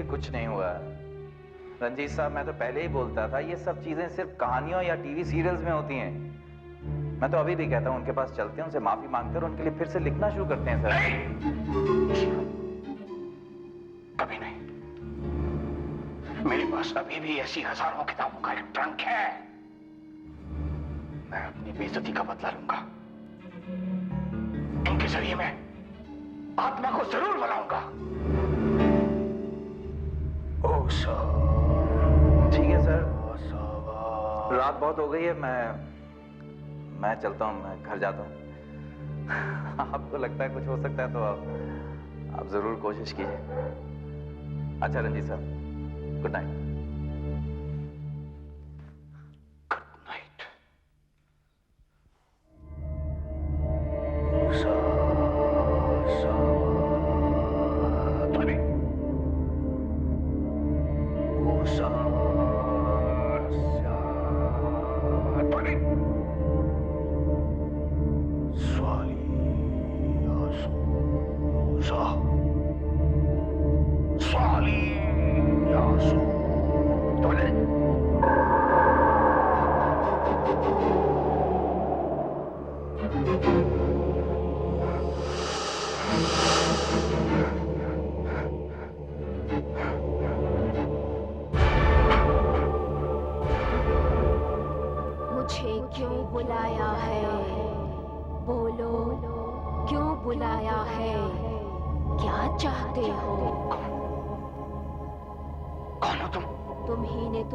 कुछ नहीं हुआ। रंजीत साहब, मैं तो पहले ही बोलता था ये सब चीजें सिर्फ कहानियों या टीवी सीरियल्स में होती हैं। मैं तो अभी भी कहता हूं उनके पास चलते हैं, उनसे माफी मांगते हैं और उनके लिए फिर से लिखना शुरू करते हैं। सर कभी नहीं, मेरे पास अभी भी ऐसी हजारों किताबों का एक ट्रंक है। मैं अपनी बेइज्जती का बदला लूंगा, इनके जरिए मैं आत्मा को जरूर बुलाऊंगा। ठीक है सर, रात बहुत हो गई है, मैं चलता हूँ, मैं घर जाता हूँ। आपको लगता है कुछ हो सकता है तो आप जरूर कोशिश कीजिए। अच्छा रंजीत साहब, गुड नाइट।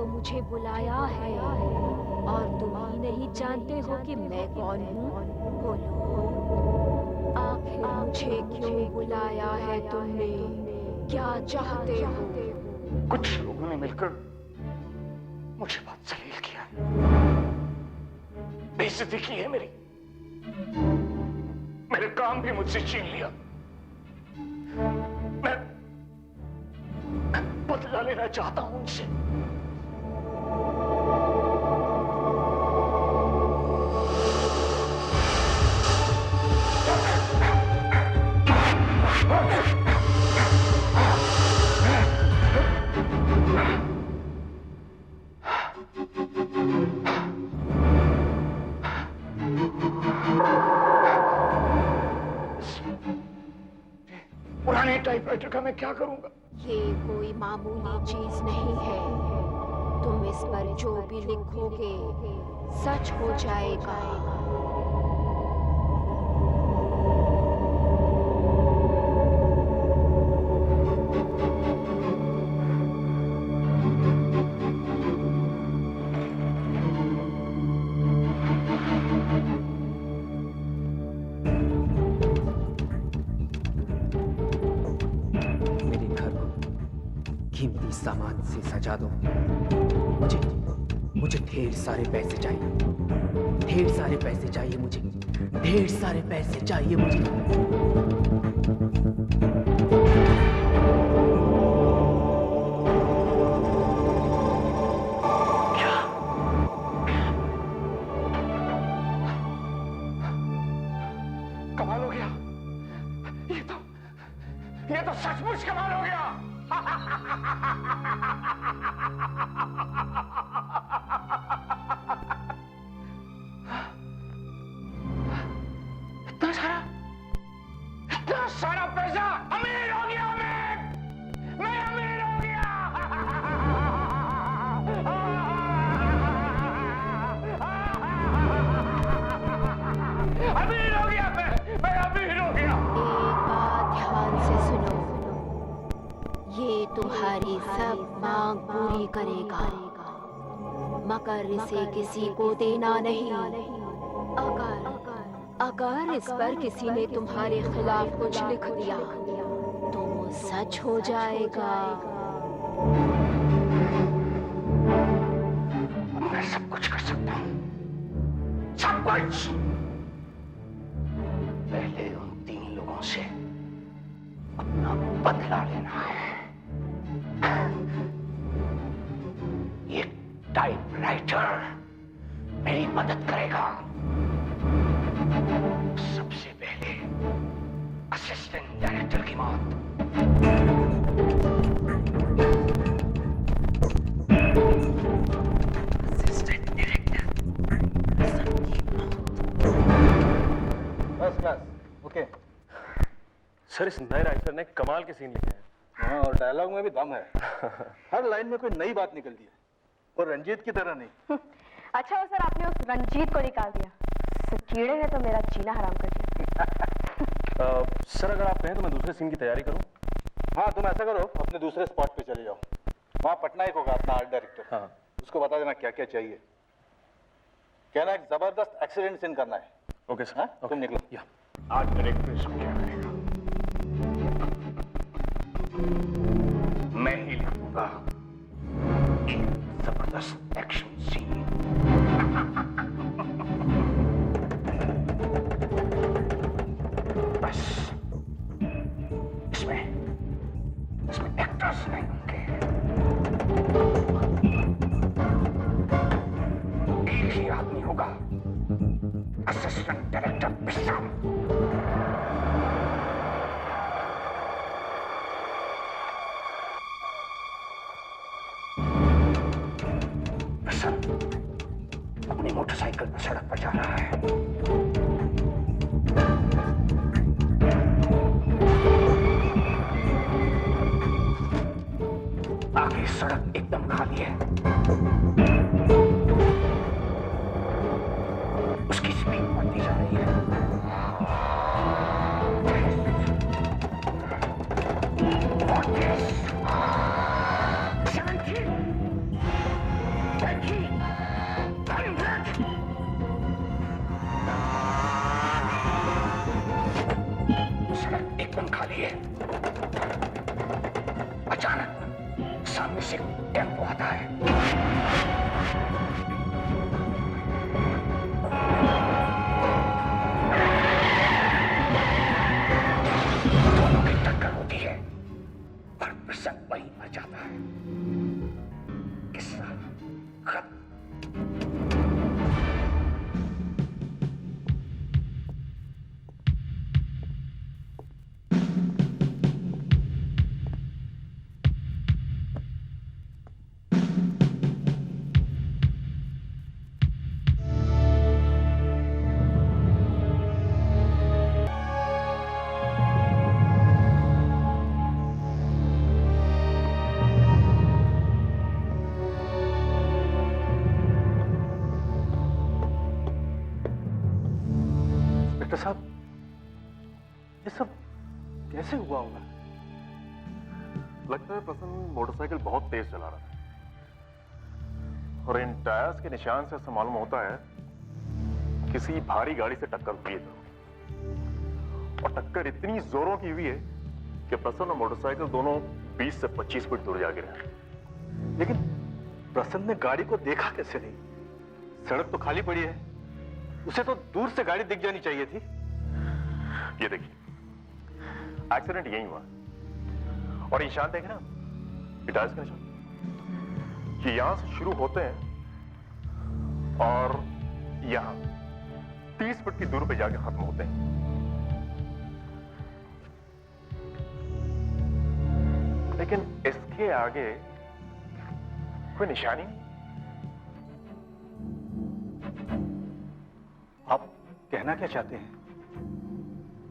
मुझे बुलाया है और तुम ही नहीं जानते हो कि मैं कौन हूँ। बोलो, आखिर मुझे क्यों बुलाया है तुमने? क्या चाहते हो? कुछ लोगों ने मिलकर मुझे बहुत जलील किया, बेइज्जती की है मेरी, मेरे काम भी मुझसे छीन लिया। मैं बदला लेना चाहता हूं उनसे। पुराने टाइपराइटर का मैं क्या करूंगा? ये कोई मामूली चीज नहीं है। तुम इस पर जो भी लिखोगे सच हो जाएगा। कीमती सामान से सजा दो। मुझे ढेर सारे पैसे चाहिए, ढेर सारे पैसे चाहिए मुझे, ढेर सारे पैसे चाहिए मुझे। ये तो सचमुच कमाल हो गया। इतना सारा पैसा, अमीर हो गया मैं अमीर हो गया। अमीर हो गया मैं अमीर हो गया। एक बात ध्यान से सुनो, ये तुम्हारी सब मांग पूरी करेगा, मगर इसे किसी को देना नहीं। अगर इस पर किसी ने तुम्हारे खिलाफ कुछ लिख दिया तो वो सच हो जाएगा। मैं सब कुछ कर सकता हूँ, सब कुछ। पहले उन 3 लोगों से अपना बदला लेना है। ये टाइपराइटर मेरी मदद करेगा। सबसे पहले असिस्टेंट डायरेक्टर की मौत। असिस्टेंट डायरेक्टर बस क्लास ओके। सर इस नए राइटर ने कमाल के सीन लिखे हैं। हाँ, और डायलॉग में भी दम है। हर लाइन में कोई नई बात निकलती है, और रंजीत की तरह नहीं। अच्छा हो सर, आपने उस रंजीत को निकाल दिया। कीड़े ने तो मेरा जीना हराम कर दिया। सर अगर आप कहें तो मैं दूसरे सीन की तैयारी करूं। हाँ तुम ऐसा करो, अपने दूसरे स्पॉट पे चले जाओ। वहाँ पटनायक होगा अपना आर्ट डायरेक्टर। हाँ। उसको बता देना क्या क्या चाहिए। कहना एक जबरदस्त एक्सीडेंट सीन करना है। Okay sir. तुम निकलो। या आज डायरेक्टर इसको क्या करेगा? मैं ही लिखूंगा एक जबरदस्त एक्शन सीन। बस इसमें एक्टर्स नहीं होंगे, एक ही आदमी होगा, असिस्टेंट डायरेक्टर विक्रम। अपनी मोटरसाइकिल पर सड़क पर जा रहा है। आगे सड़क एकदम खाली है। उसकी स्पीड बढ़ती जा रही है। सड़क एकदम खाली है। अचानक सामने से टेम्पो आता है। दोनों की टक्कर होती है, पर प्रसंग वहीं मर जाता है। किस्सा खत्म। डॉक्टर साहब, ये सब कैसे हुआ होगा? लगता है प्रसन्न मोटरसाइकिल बहुत तेज चला रहा था, और इन टायर्स के निशान से ऐसा मालूम होता है किसी भारी गाड़ी से टक्कर हुई है। और टक्कर इतनी जोरों की हुई है कि प्रसन्न और मोटरसाइकिल दोनों 20 से 25 फीट दूर जा गिरे। लेकिन प्रसन्न ने गाड़ी को देखा कैसे नहीं? सड़क तो खाली पड़ी है, उसे तो दूर से गाड़ी दिख जानी चाहिए थी। ये देखिए, एक्सीडेंट यही हुआ, और निशान देखे ना, टायर्स के निशान, कि यहां से शुरू होते हैं और यहां 30 फीट की दूरी पे जाके खत्म होते हैं। लेकिन इसके आगे कोई निशानी नहीं। आप कहना क्या चाहते हैं?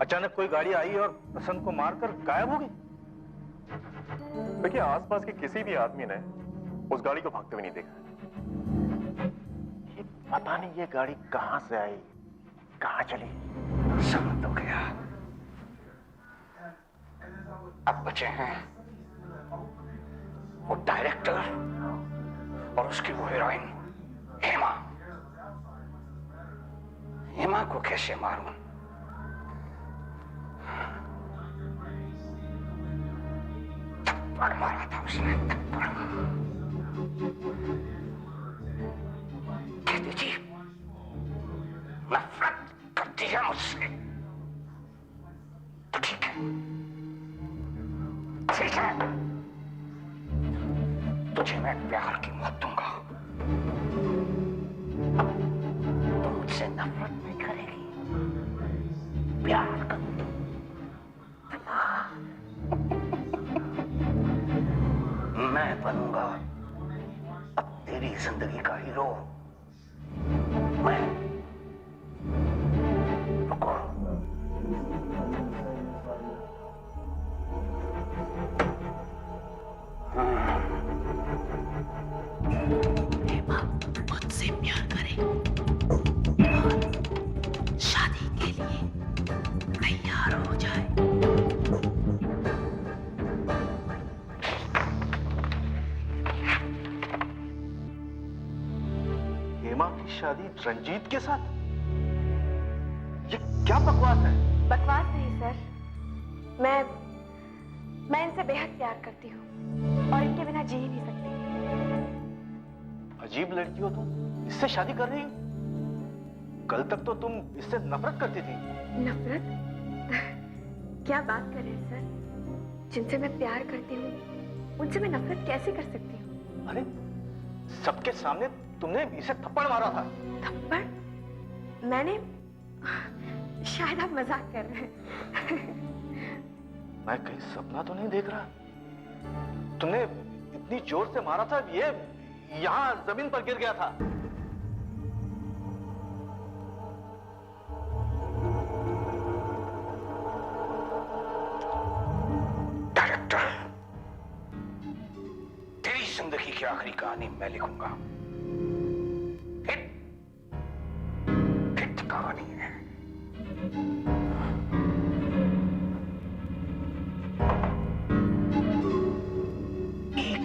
अचानक कोई गाड़ी आई और प्रसन्न को मारकर गायब हो गई? देखिए, आसपास के किसी भी आदमी ने उस गाड़ी को भागते हुए नहीं देखा। ये पता नहीं ये गाड़ी कहां से आई, कहां चली। समझ तो गया। अब बचे हैं वो डायरेक्टर और उसकी वो हीरोइन हेमा। हेमा को कैसे मारूं? थप्पड़ मारा था उसने, थप्पड़। कहती थी नफरत करती है मुझसे। तो ठीक है, ठीक है, तुझे मैं प्यार की मौत दूंगा। तो मुझसे नफरत नहीं करेगी, प्यार कर। मैं बनूंगा अब तेरी जिंदगी का हीरो। मैं रुको। हेमा मुझसे प्यार करे और शादी के लिए तैयार हो जाए। हेमा की शादी रंजीत के साथ? ये क्या बकवास है? बकवास नहीं सर, मैं इनसे बेहद प्यार करती हूँ और इनके बिना जी ही नहीं सकती। अजीब लड़की हो तुम, इससे शादी कर रही हो? कल तक तो तुम इससे नफरत करती थी। नफरत? क्या बात कर रहे हैं सर? जिनसे मैं प्यार करती हूँ उनसे मैं नफरत कैसे कर सकती हूँ? अरे सबके सामने तुमने इसे थप्पड़ मारा था। थप्पड़? मैंने? शायद आप मजाक कर रहे हैं। मैं कहीं सपना तो नहीं देख रहा? तुमने इतनी जोर से मारा था, ये यहां जमीन पर गिर गया था। डायरेक्टर, तेरी जिंदगी की आखिरी कहानी मैं लिखूंगा। हिट कहानी है। एक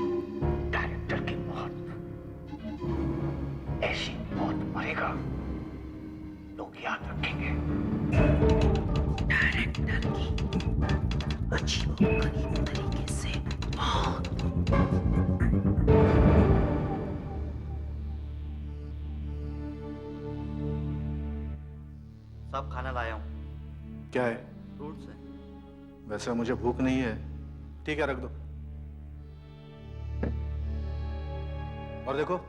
डायरेक्टर की मौत, ऐसी मौत मरेगा लोग याद रखेंगे। डायरेक्टर की अजीबोगरीब तरीके से मौत। सब खाना लाया हूँ। क्या है? फ्रूट्स है। वैसे मुझे भूख नहीं है। ठीक है, रख दो। और देखो,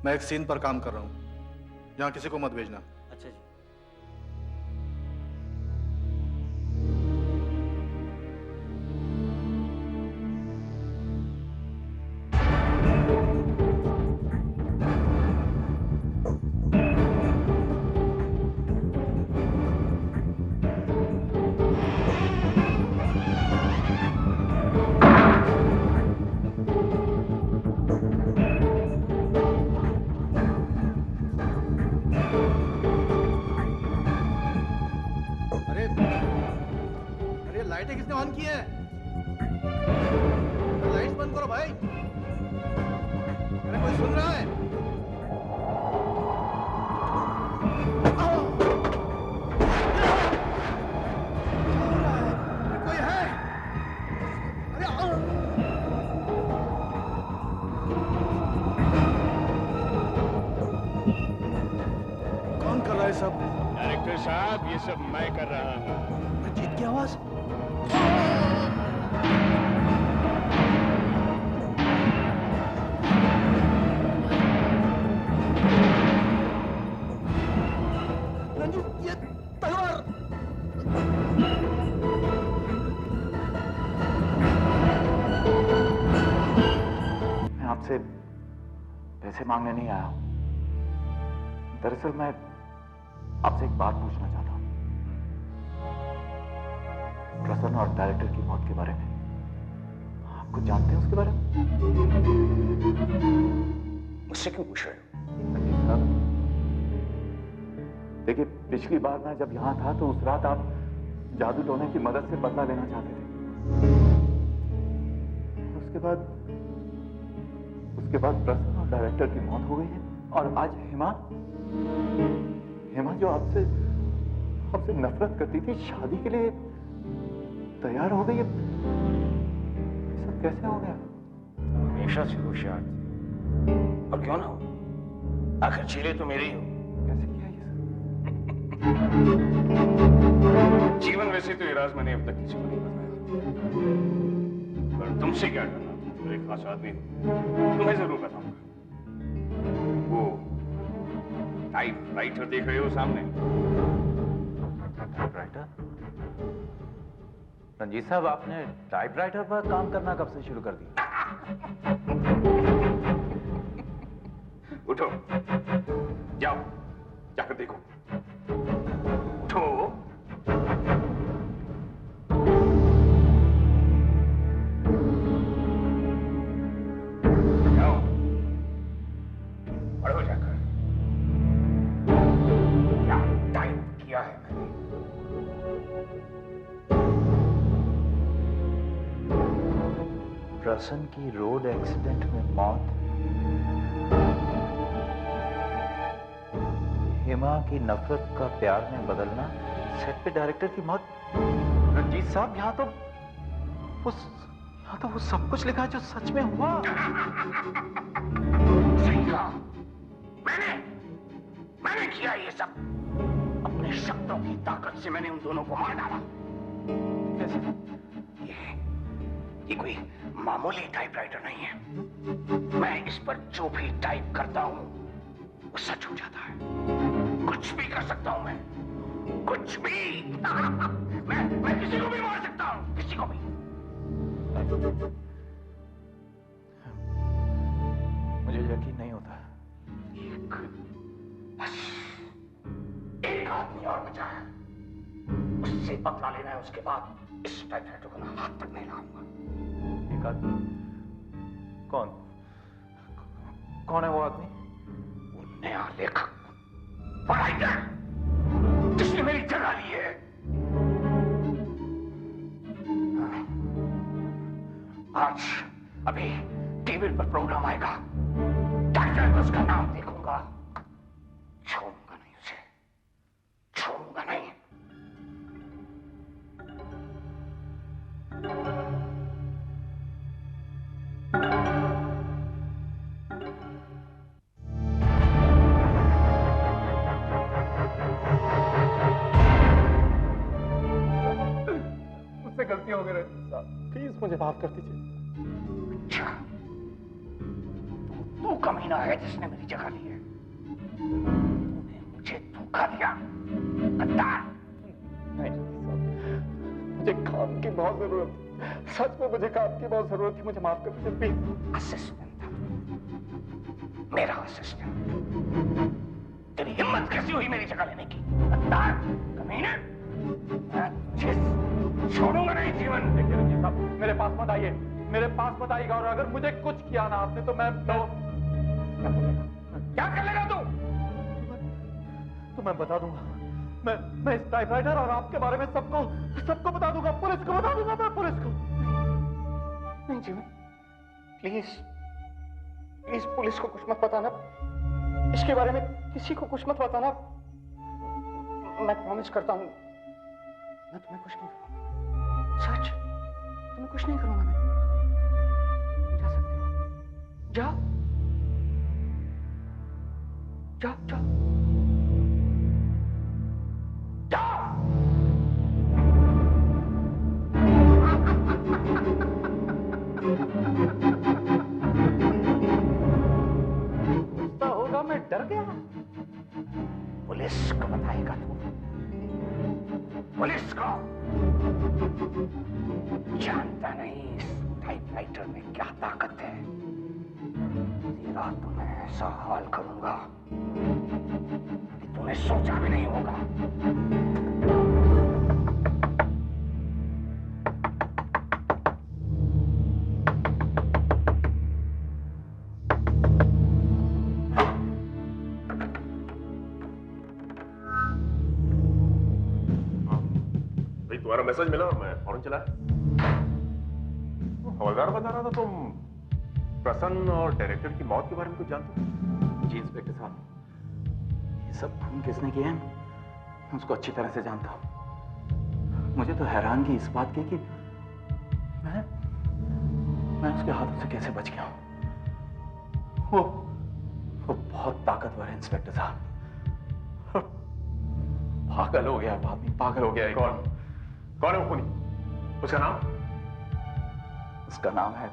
मैं एक सीन पर काम कर रहा हूं, यहां किसी को मत भेजना। अच्छा जी। लाइटें किसने ऑन की है? लाइट्स बंद करो भाई। अरे कोई सुन रहा है? कोई है? अरे कौन कर रहा है सब? डायरेक्टर साहब, ये सब मैं कर रहा हूँ। रंजीत की आवाज। रंजीत, ये तलवार। आपसे पैसे मांगने नहीं आया हूं। दरअसल मैं आपसे एक बात पूछना चाहता हूं, प्रसन्न और डायरेक्टर की मौत के बारे में। आप कुछ जानते हैं उसके बारे में? मुझसे क्यों पूछ रहे हो? देखिए, पिछली बार मैं जब यहां था तो उस रात आप जादू टोने की मदद से बदला लेना चाहते थे। उसके बाद प्रसन्न और डायरेक्टर की मौत हो गई है, और आज हेमा जो आपसे नफरत करती थी, शादी के लिए तैयार हो गई है। ये सब कैसे हो गया? हमेशा से होशियार थे, और क्यों ना हो, आखिर चेले तो मेरे ही हो। कैसे किया ये सब? जीवन वैसे तो ये राज मैंने अब तक किसी को नहीं बताया, पर तुमसे क्या करना, तुम एक खास आदमी हो, तुम्हें जरूर बताऊंगा। वो टाइपराइटर देख रहे हो सामने? टाइपराइटर? रंजीत साहब, आपने टाइपराइटर पर काम करना कब से शुरू कर दिया? उठो, जाओ, जाकर देखो। उठो। जाओ, पढ़ो जाकर। क्या टाइप किया है मैंने? प्रसन्न की रोड एक्सीडेंट में मौत, हेमा की नफरत का प्यार में बदलना, सेट पे डायरेक्टर की मौत। रंजीत साहब, यहाँ तो वो सब कुछ लिखा है जो सच में हुआ। सही कहा, मैंने किया ये सब। अपने शब्दों की ताकत से मैंने उन दोनों को मार डाला। कैसे? ये कोई मामूली टाइपराइटर नहीं है। मैं इस पर जो भी टाइप करता हूं वो सच हो जाता है। कुछ भी कर सकता हूं मैं, कुछ भी। मैं किसी को भी मार सकता हूं, किसी को भी। मुझे यकीन नहीं होता। बस एक आदमी और बचा है, उससे बदला लेना है। उसके बाद इस टाइपराइटर को मैं हाथ तक नहीं लाऊंगा। एक आदमी? कौन है वो आदमी? वो नया लेखक, राइटर, जिसने मेरी जगह ली है। आज अभी टीवी पर प्रोग्राम आएगा, टाइटल में उसका नाम देखूंगा, छोड़ूंगा नहीं उसे, छोड़ूंगा नहीं। मुझसे गलती हो गई रंजीत साहब, प्लीज मुझे माफ कर दीजिए। अच्छा, तू कमीना है जिसने मेरी जगह ली है। तूने मुझे धोखा दिया, गद्दार। नहीं, मुझे काम की बहुत जरूरत थी, सच में मुझे काम की बहुत जरूरत थी, मुझे माफ कर दीजिए प्लीज। असिस्टेंट था, मेरा असिस्टेंट। तेरी हिम्मत कैसी हुई मेरी जगह लेने की, गद्दार, कमीना। मैं तुझे छोड़ूंगा नहीं जीवन। देखिए रंजीत साहब, मेरे पास मत आइए, मेरे पास मत आइएगा, और अगर मुझे कुछ किया ना आपने तो क्या कर लेगा तू? तो मैं बता दूंगा। मैं इस टाइपराइटर और आपके बारे में सबको बता दूंगा, पुलिस को बता दूंगा, मैं पुलिस को। नहीं जीवन, प्लीज पुलिस को कुछ मत बताना, इसके बारे में किसी को कुछ मत बताना। मैं प्रॉमिस करता हूं, मैं तुम्हें कुछ नहीं करूंगा, सच, तुम्हें कुछ नहीं करूंगा मैं। तुम जा सकते हो, जाओ, जाओ, जाओ, जाओ। गुस्सा होगा, मैं डर गया। पुलिस को बताएगा तू, पुलिस को। जानता नहीं इस टाइपराइटर में क्या ताकत है। का तुम्हें ऐसा हाल करूंगा कि तुम्हें सोचा भी नहीं होगा। भाई तुम्हारा मैसेज मिला और मैं फौरन चला। हवलदार बता रहा था तुम प्रसन्न और डायरेक्टर की मौत के बारे में कुछ जानते हो? जी इंस्पेक्टर साहब, ये सब खून किसने किए हैं मैं उसको अच्छी तरह से जानता हूँ। मुझे तो हैरानगी इस बात की कि मैं उसके हाथों से कैसे बच गया हूँ। वो बहुत ताकतवर है इंस्पेक्टर साहब। पागल हो गया आदमी, पागल हो गया। कौन है वो खूनी? उसका नाम? उसका नाम है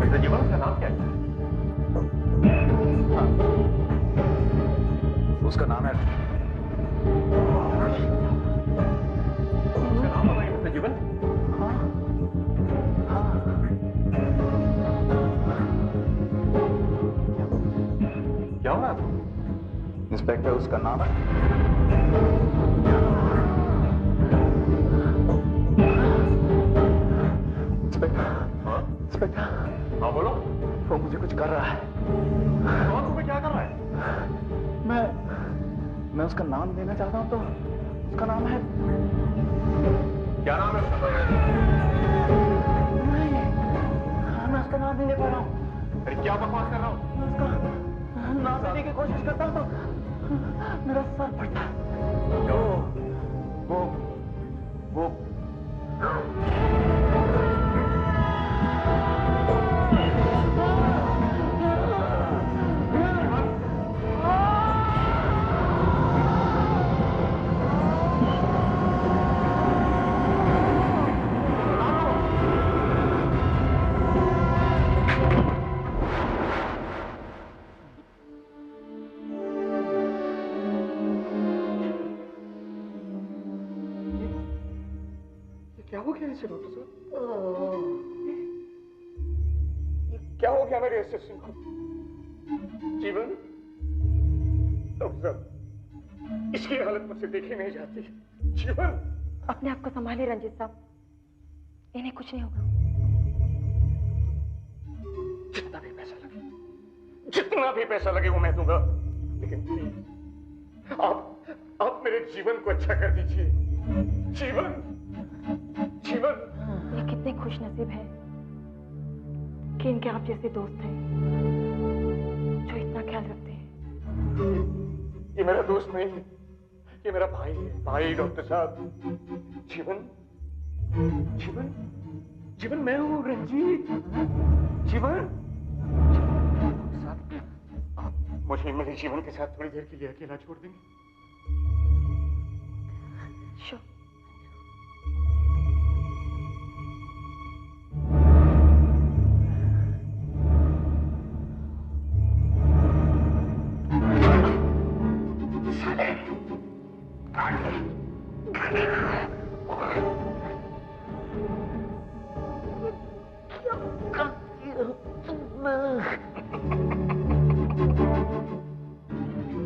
मिस्टर जीवन। उसका नाम क्या है? उसका नाम है मिस्टर जीवन। क्या हुआ आपको? इंस्पेक्टर उसका नाम है इंस्पेक्टर। हाँ बोलो। वो मुझे कुछ कर रहा है। कौन तुम्हें क्या कर रहा है? मैं उसका नाम देना चाहता हूँ तो उसका नाम है। क्या नाम है उसका? मैं उसका नाम नहीं ले पा रहा हूँ। अरे क्या बकवास कर रहा हूँ? उसका नाम लेने की कोशिश करता हूँ तो मेरा सर फटता है। वो क्या हो गया इसे डॉक्टर साहब? ये क्या हो गया मेरे असिस्टेंट को? जीवन, डॉक्टर साहब, इसकी हालत मुझसे देखी नहीं जाती। जीवन, अपने आप को संभालिए रंजीत साहब, इन्हें कुछ नहीं होगा। जितना भी पैसा लगे वो मैं दूंगा, लेकिन प्लीज आप मेरे जीवन को अच्छा कर दीजिए। जीवन, ये कितने खुश नसीब है कि इनके आप जैसे दोस्त हैं जो इतना ख्याल रखते हैं। ये मेरा दोस्त नहीं है, ये मेरा भाई है। भाई डॉक्टर साहब। जीवन मैं हूँ रंजीत। जीवन साहब, आप मुझे मेरे जीवन के साथ थोड़ी देर के लिए अकेला छोड़ देंगे? श्योर।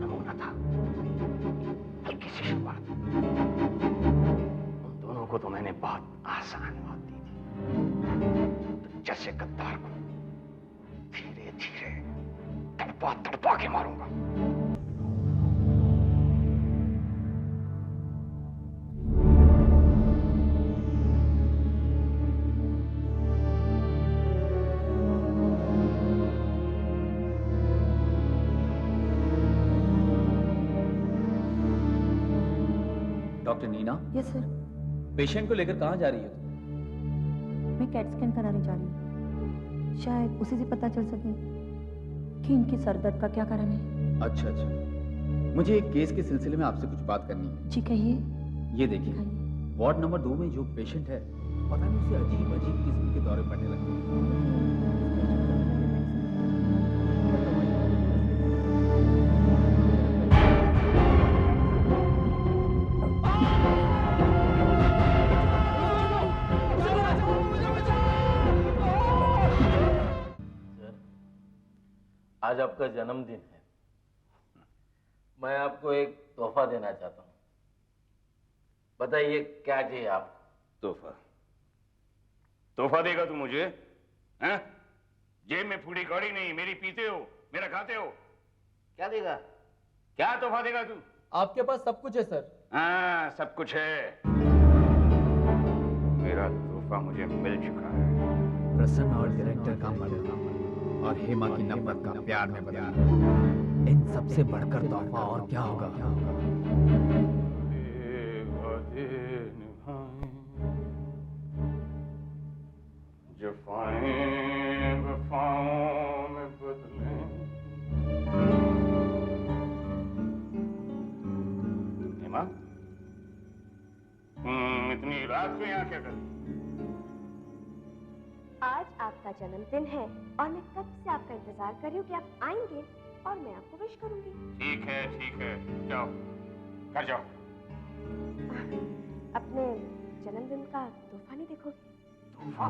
नमूना था, हल्की सी शुरुआत। उन दोनों को तो मैंने बहुत आसान मौत दी थी। तो जैसे गद्दार को धीरे धीरे तड़पा के मारूंगा। Doctor Neena. Yes sir. Patient को लेकर कहाँ जा रही हो? मैं कैट स्कैन कराने जा रही हूँ, शायद उसी से पता चल सके कि इनकी सर दर्द का क्या कारण है। अच्छा अच्छा, मुझे एक केस के सिलसिले में आपसे कुछ बात करनी है। जी कहिए। ये देखिए, वार्ड नंबर 2 में जो पेशेंट है, पता नहीं उसे अजीब अजीब किस्म के दौरे पड़ने लगते हैं। आज आपका जन्मदिन है। मैं आपको एक तोहफा देना चाहता हूँ। बताइए क्या चाहिए आपको? तोहफा देगा तू मुझे? हैं? जेब में फूटी कौड़ी नहीं, मेरी पीते हो, मेरा खाते हो। क्या देगा? क्या तोहफा देगा तू? आपके पास सब कुछ है सर। हाँ, सब कुछ है। मेरा तोहफा मुझे मिल चुका है। प्रसन्न और डायरेक्टर का मर्डर और हेमा की नफरत का प्यार में बदला, इन सबसे बढ़कर तोहफा और क्या होगा? जफ़ाएं वफ़ाओं में बदले। हेमा, इतनी रात को यहाँ क्या कर? आज आपका जन्मदिन है और मैं कब से आपका इंतजार कर रही हूँ कि आप आएंगे और मैं आपको विश करूंगी। ठीक है, जाओ, घर जाओ। अपने जन्मदिन का तोहफा नहीं देखोगे? तोहफा?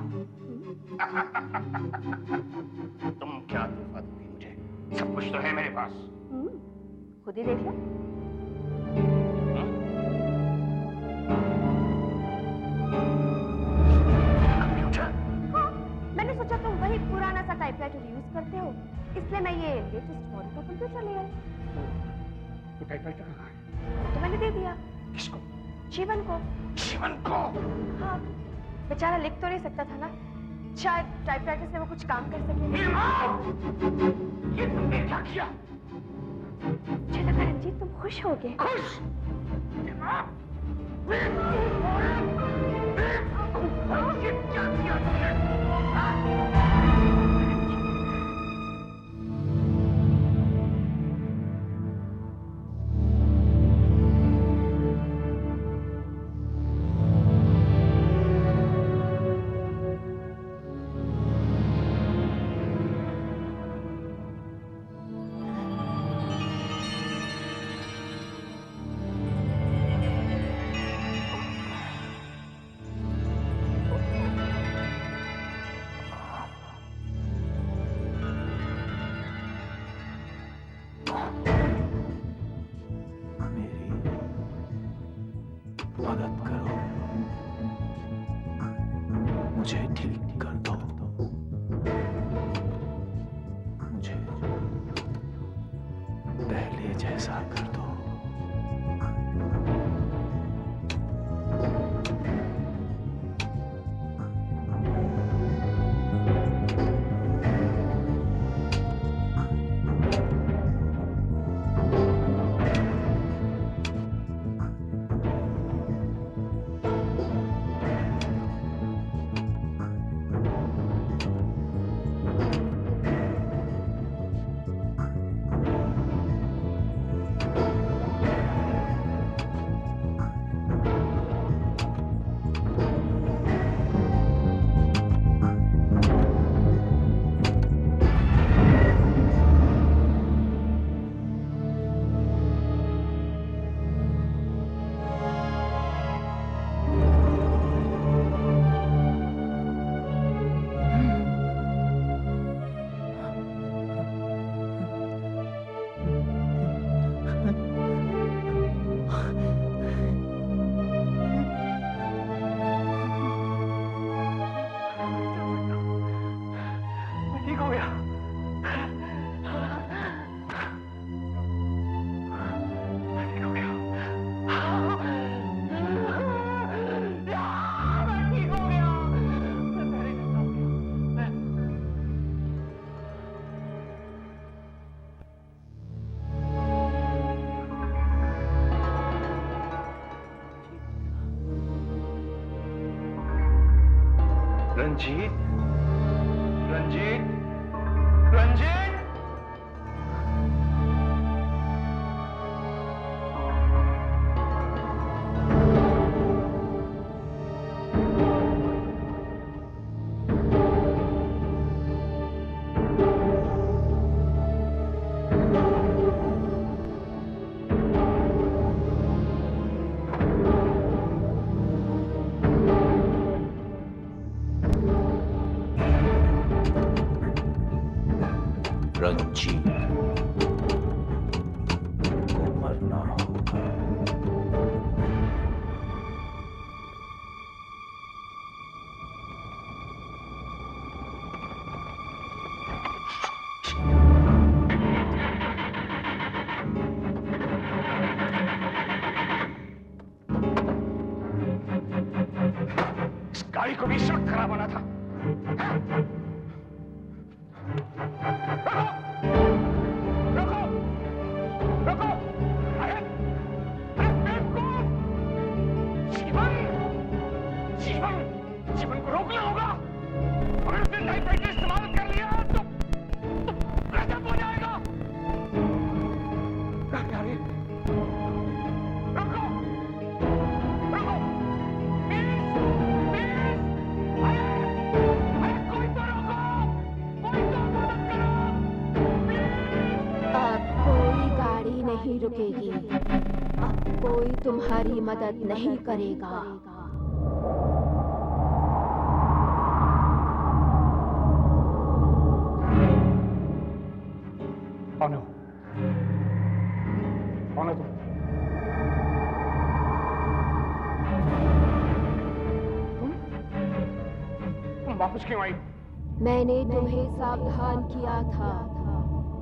तुम क्या तोहफा दोगी मुझे? सब कुछ तो है मेरे पास। खुद ही देख लो। मैंने सोचा तुम वही पुराना सा टाइपराइटर यूज करते हो, इसलिए मैं ये लेटेस्ट मॉडल का कंप्यूटर ले आई। तो टाइपराइटर कहाँ है? तो मैंने दे दिया। किसको? जीवन को। जीवन को? हाँ, बेचारा लिख तो नहीं सकता था ना, शायद टाइपराइटर से वो कुछ काम कर सके। ये तुमने क्या किया? मुझे लगा रंजीत तुम खुश हो गए। खुश? क्या किया मदद करो, मुझे ठीक कर दो, मुझे पहले जैसा कर दो। रंजीत, रंजीत, रंजीत! गाड़ी को भी इस वक्त खराब होना था। रुको रुको रुको, अरे अरे बेवकूफ! जीवन जीवन जीवन को रोकना होगा। अगर उसने टाइपराइटर इस्तेमाल कर लिया तो गजब हो जाएगा। गाड़ी आ रही है। रुको रुको, प्लीज प्लीज, अरे अरे कोई तो रोको, कोई तो मदद करो। अब कोई गाड़ी नहीं रुकेगी, अब कोई तुम्हारी मदद नहीं करेगा। कौन हो? कौन है तुम? तुम वापस क्यों आई? मैंने तुम्हें सावधान किया था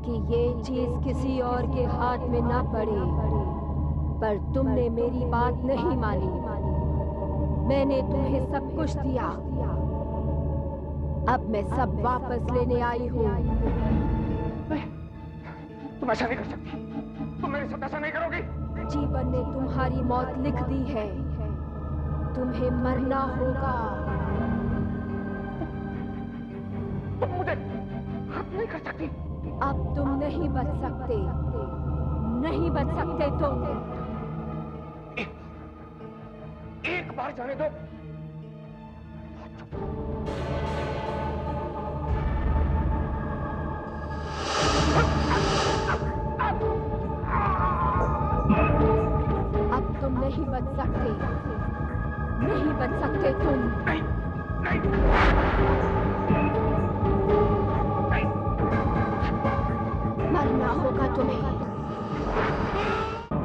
कि ये चीज किसी और के हाथ में ना पड़े, पर तुमने मेरी बात नहीं मानी। मैंने तुम्हें सब कुछ दिया, अब मैं सब वापस लेने आई हूँ। तुम ऐसा नहीं कर सकती, तुम मेरे साथ ऐसा नहीं करोगी। जीवन ने तुम्हारी मौत लिख दी है, तुम्हें मरना होगा। तुम मुझे खत्म नहीं कर सकती। अब तुम नहीं बच सकते, नहीं बच सकते तुम। एक बार जाने दो। अब तुम नहीं बच सकते, नहीं बच सकते तुम। नहीं नहीं मरना होगा तुम्हें।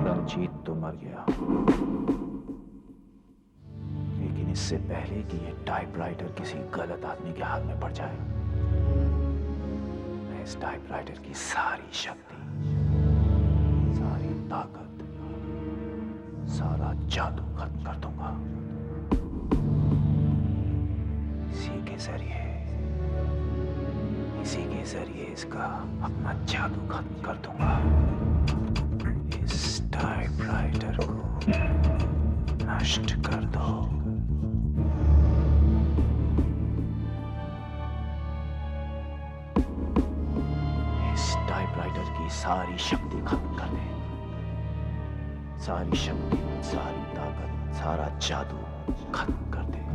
रंजीत तो मर गया, लेकिन इससे पहले कि ये टाइपराइटर किसी गलत आदमी के हाथ में पड़ जाए, मैं इस टाइपराइटर की सारी शक्ति, सारी ताकत, सारा जादू खत्म कर दूंगा। इसी के जरिए इसका अपना जादू खत्म कर दूंगा। इस टाइपराइटर को नष्ट कर दो। इस टाइपराइटर की सारी शक्ति खत्म कर दे। सारी शक्ति, सारी ताकत, सारा जादू खत्म कर दे।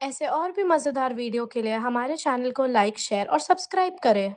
ऐसे और भी मज़ेदार वीडियो के लिए हमारे चैनल को लाइक, शेयर और सब्सक्राइब करें।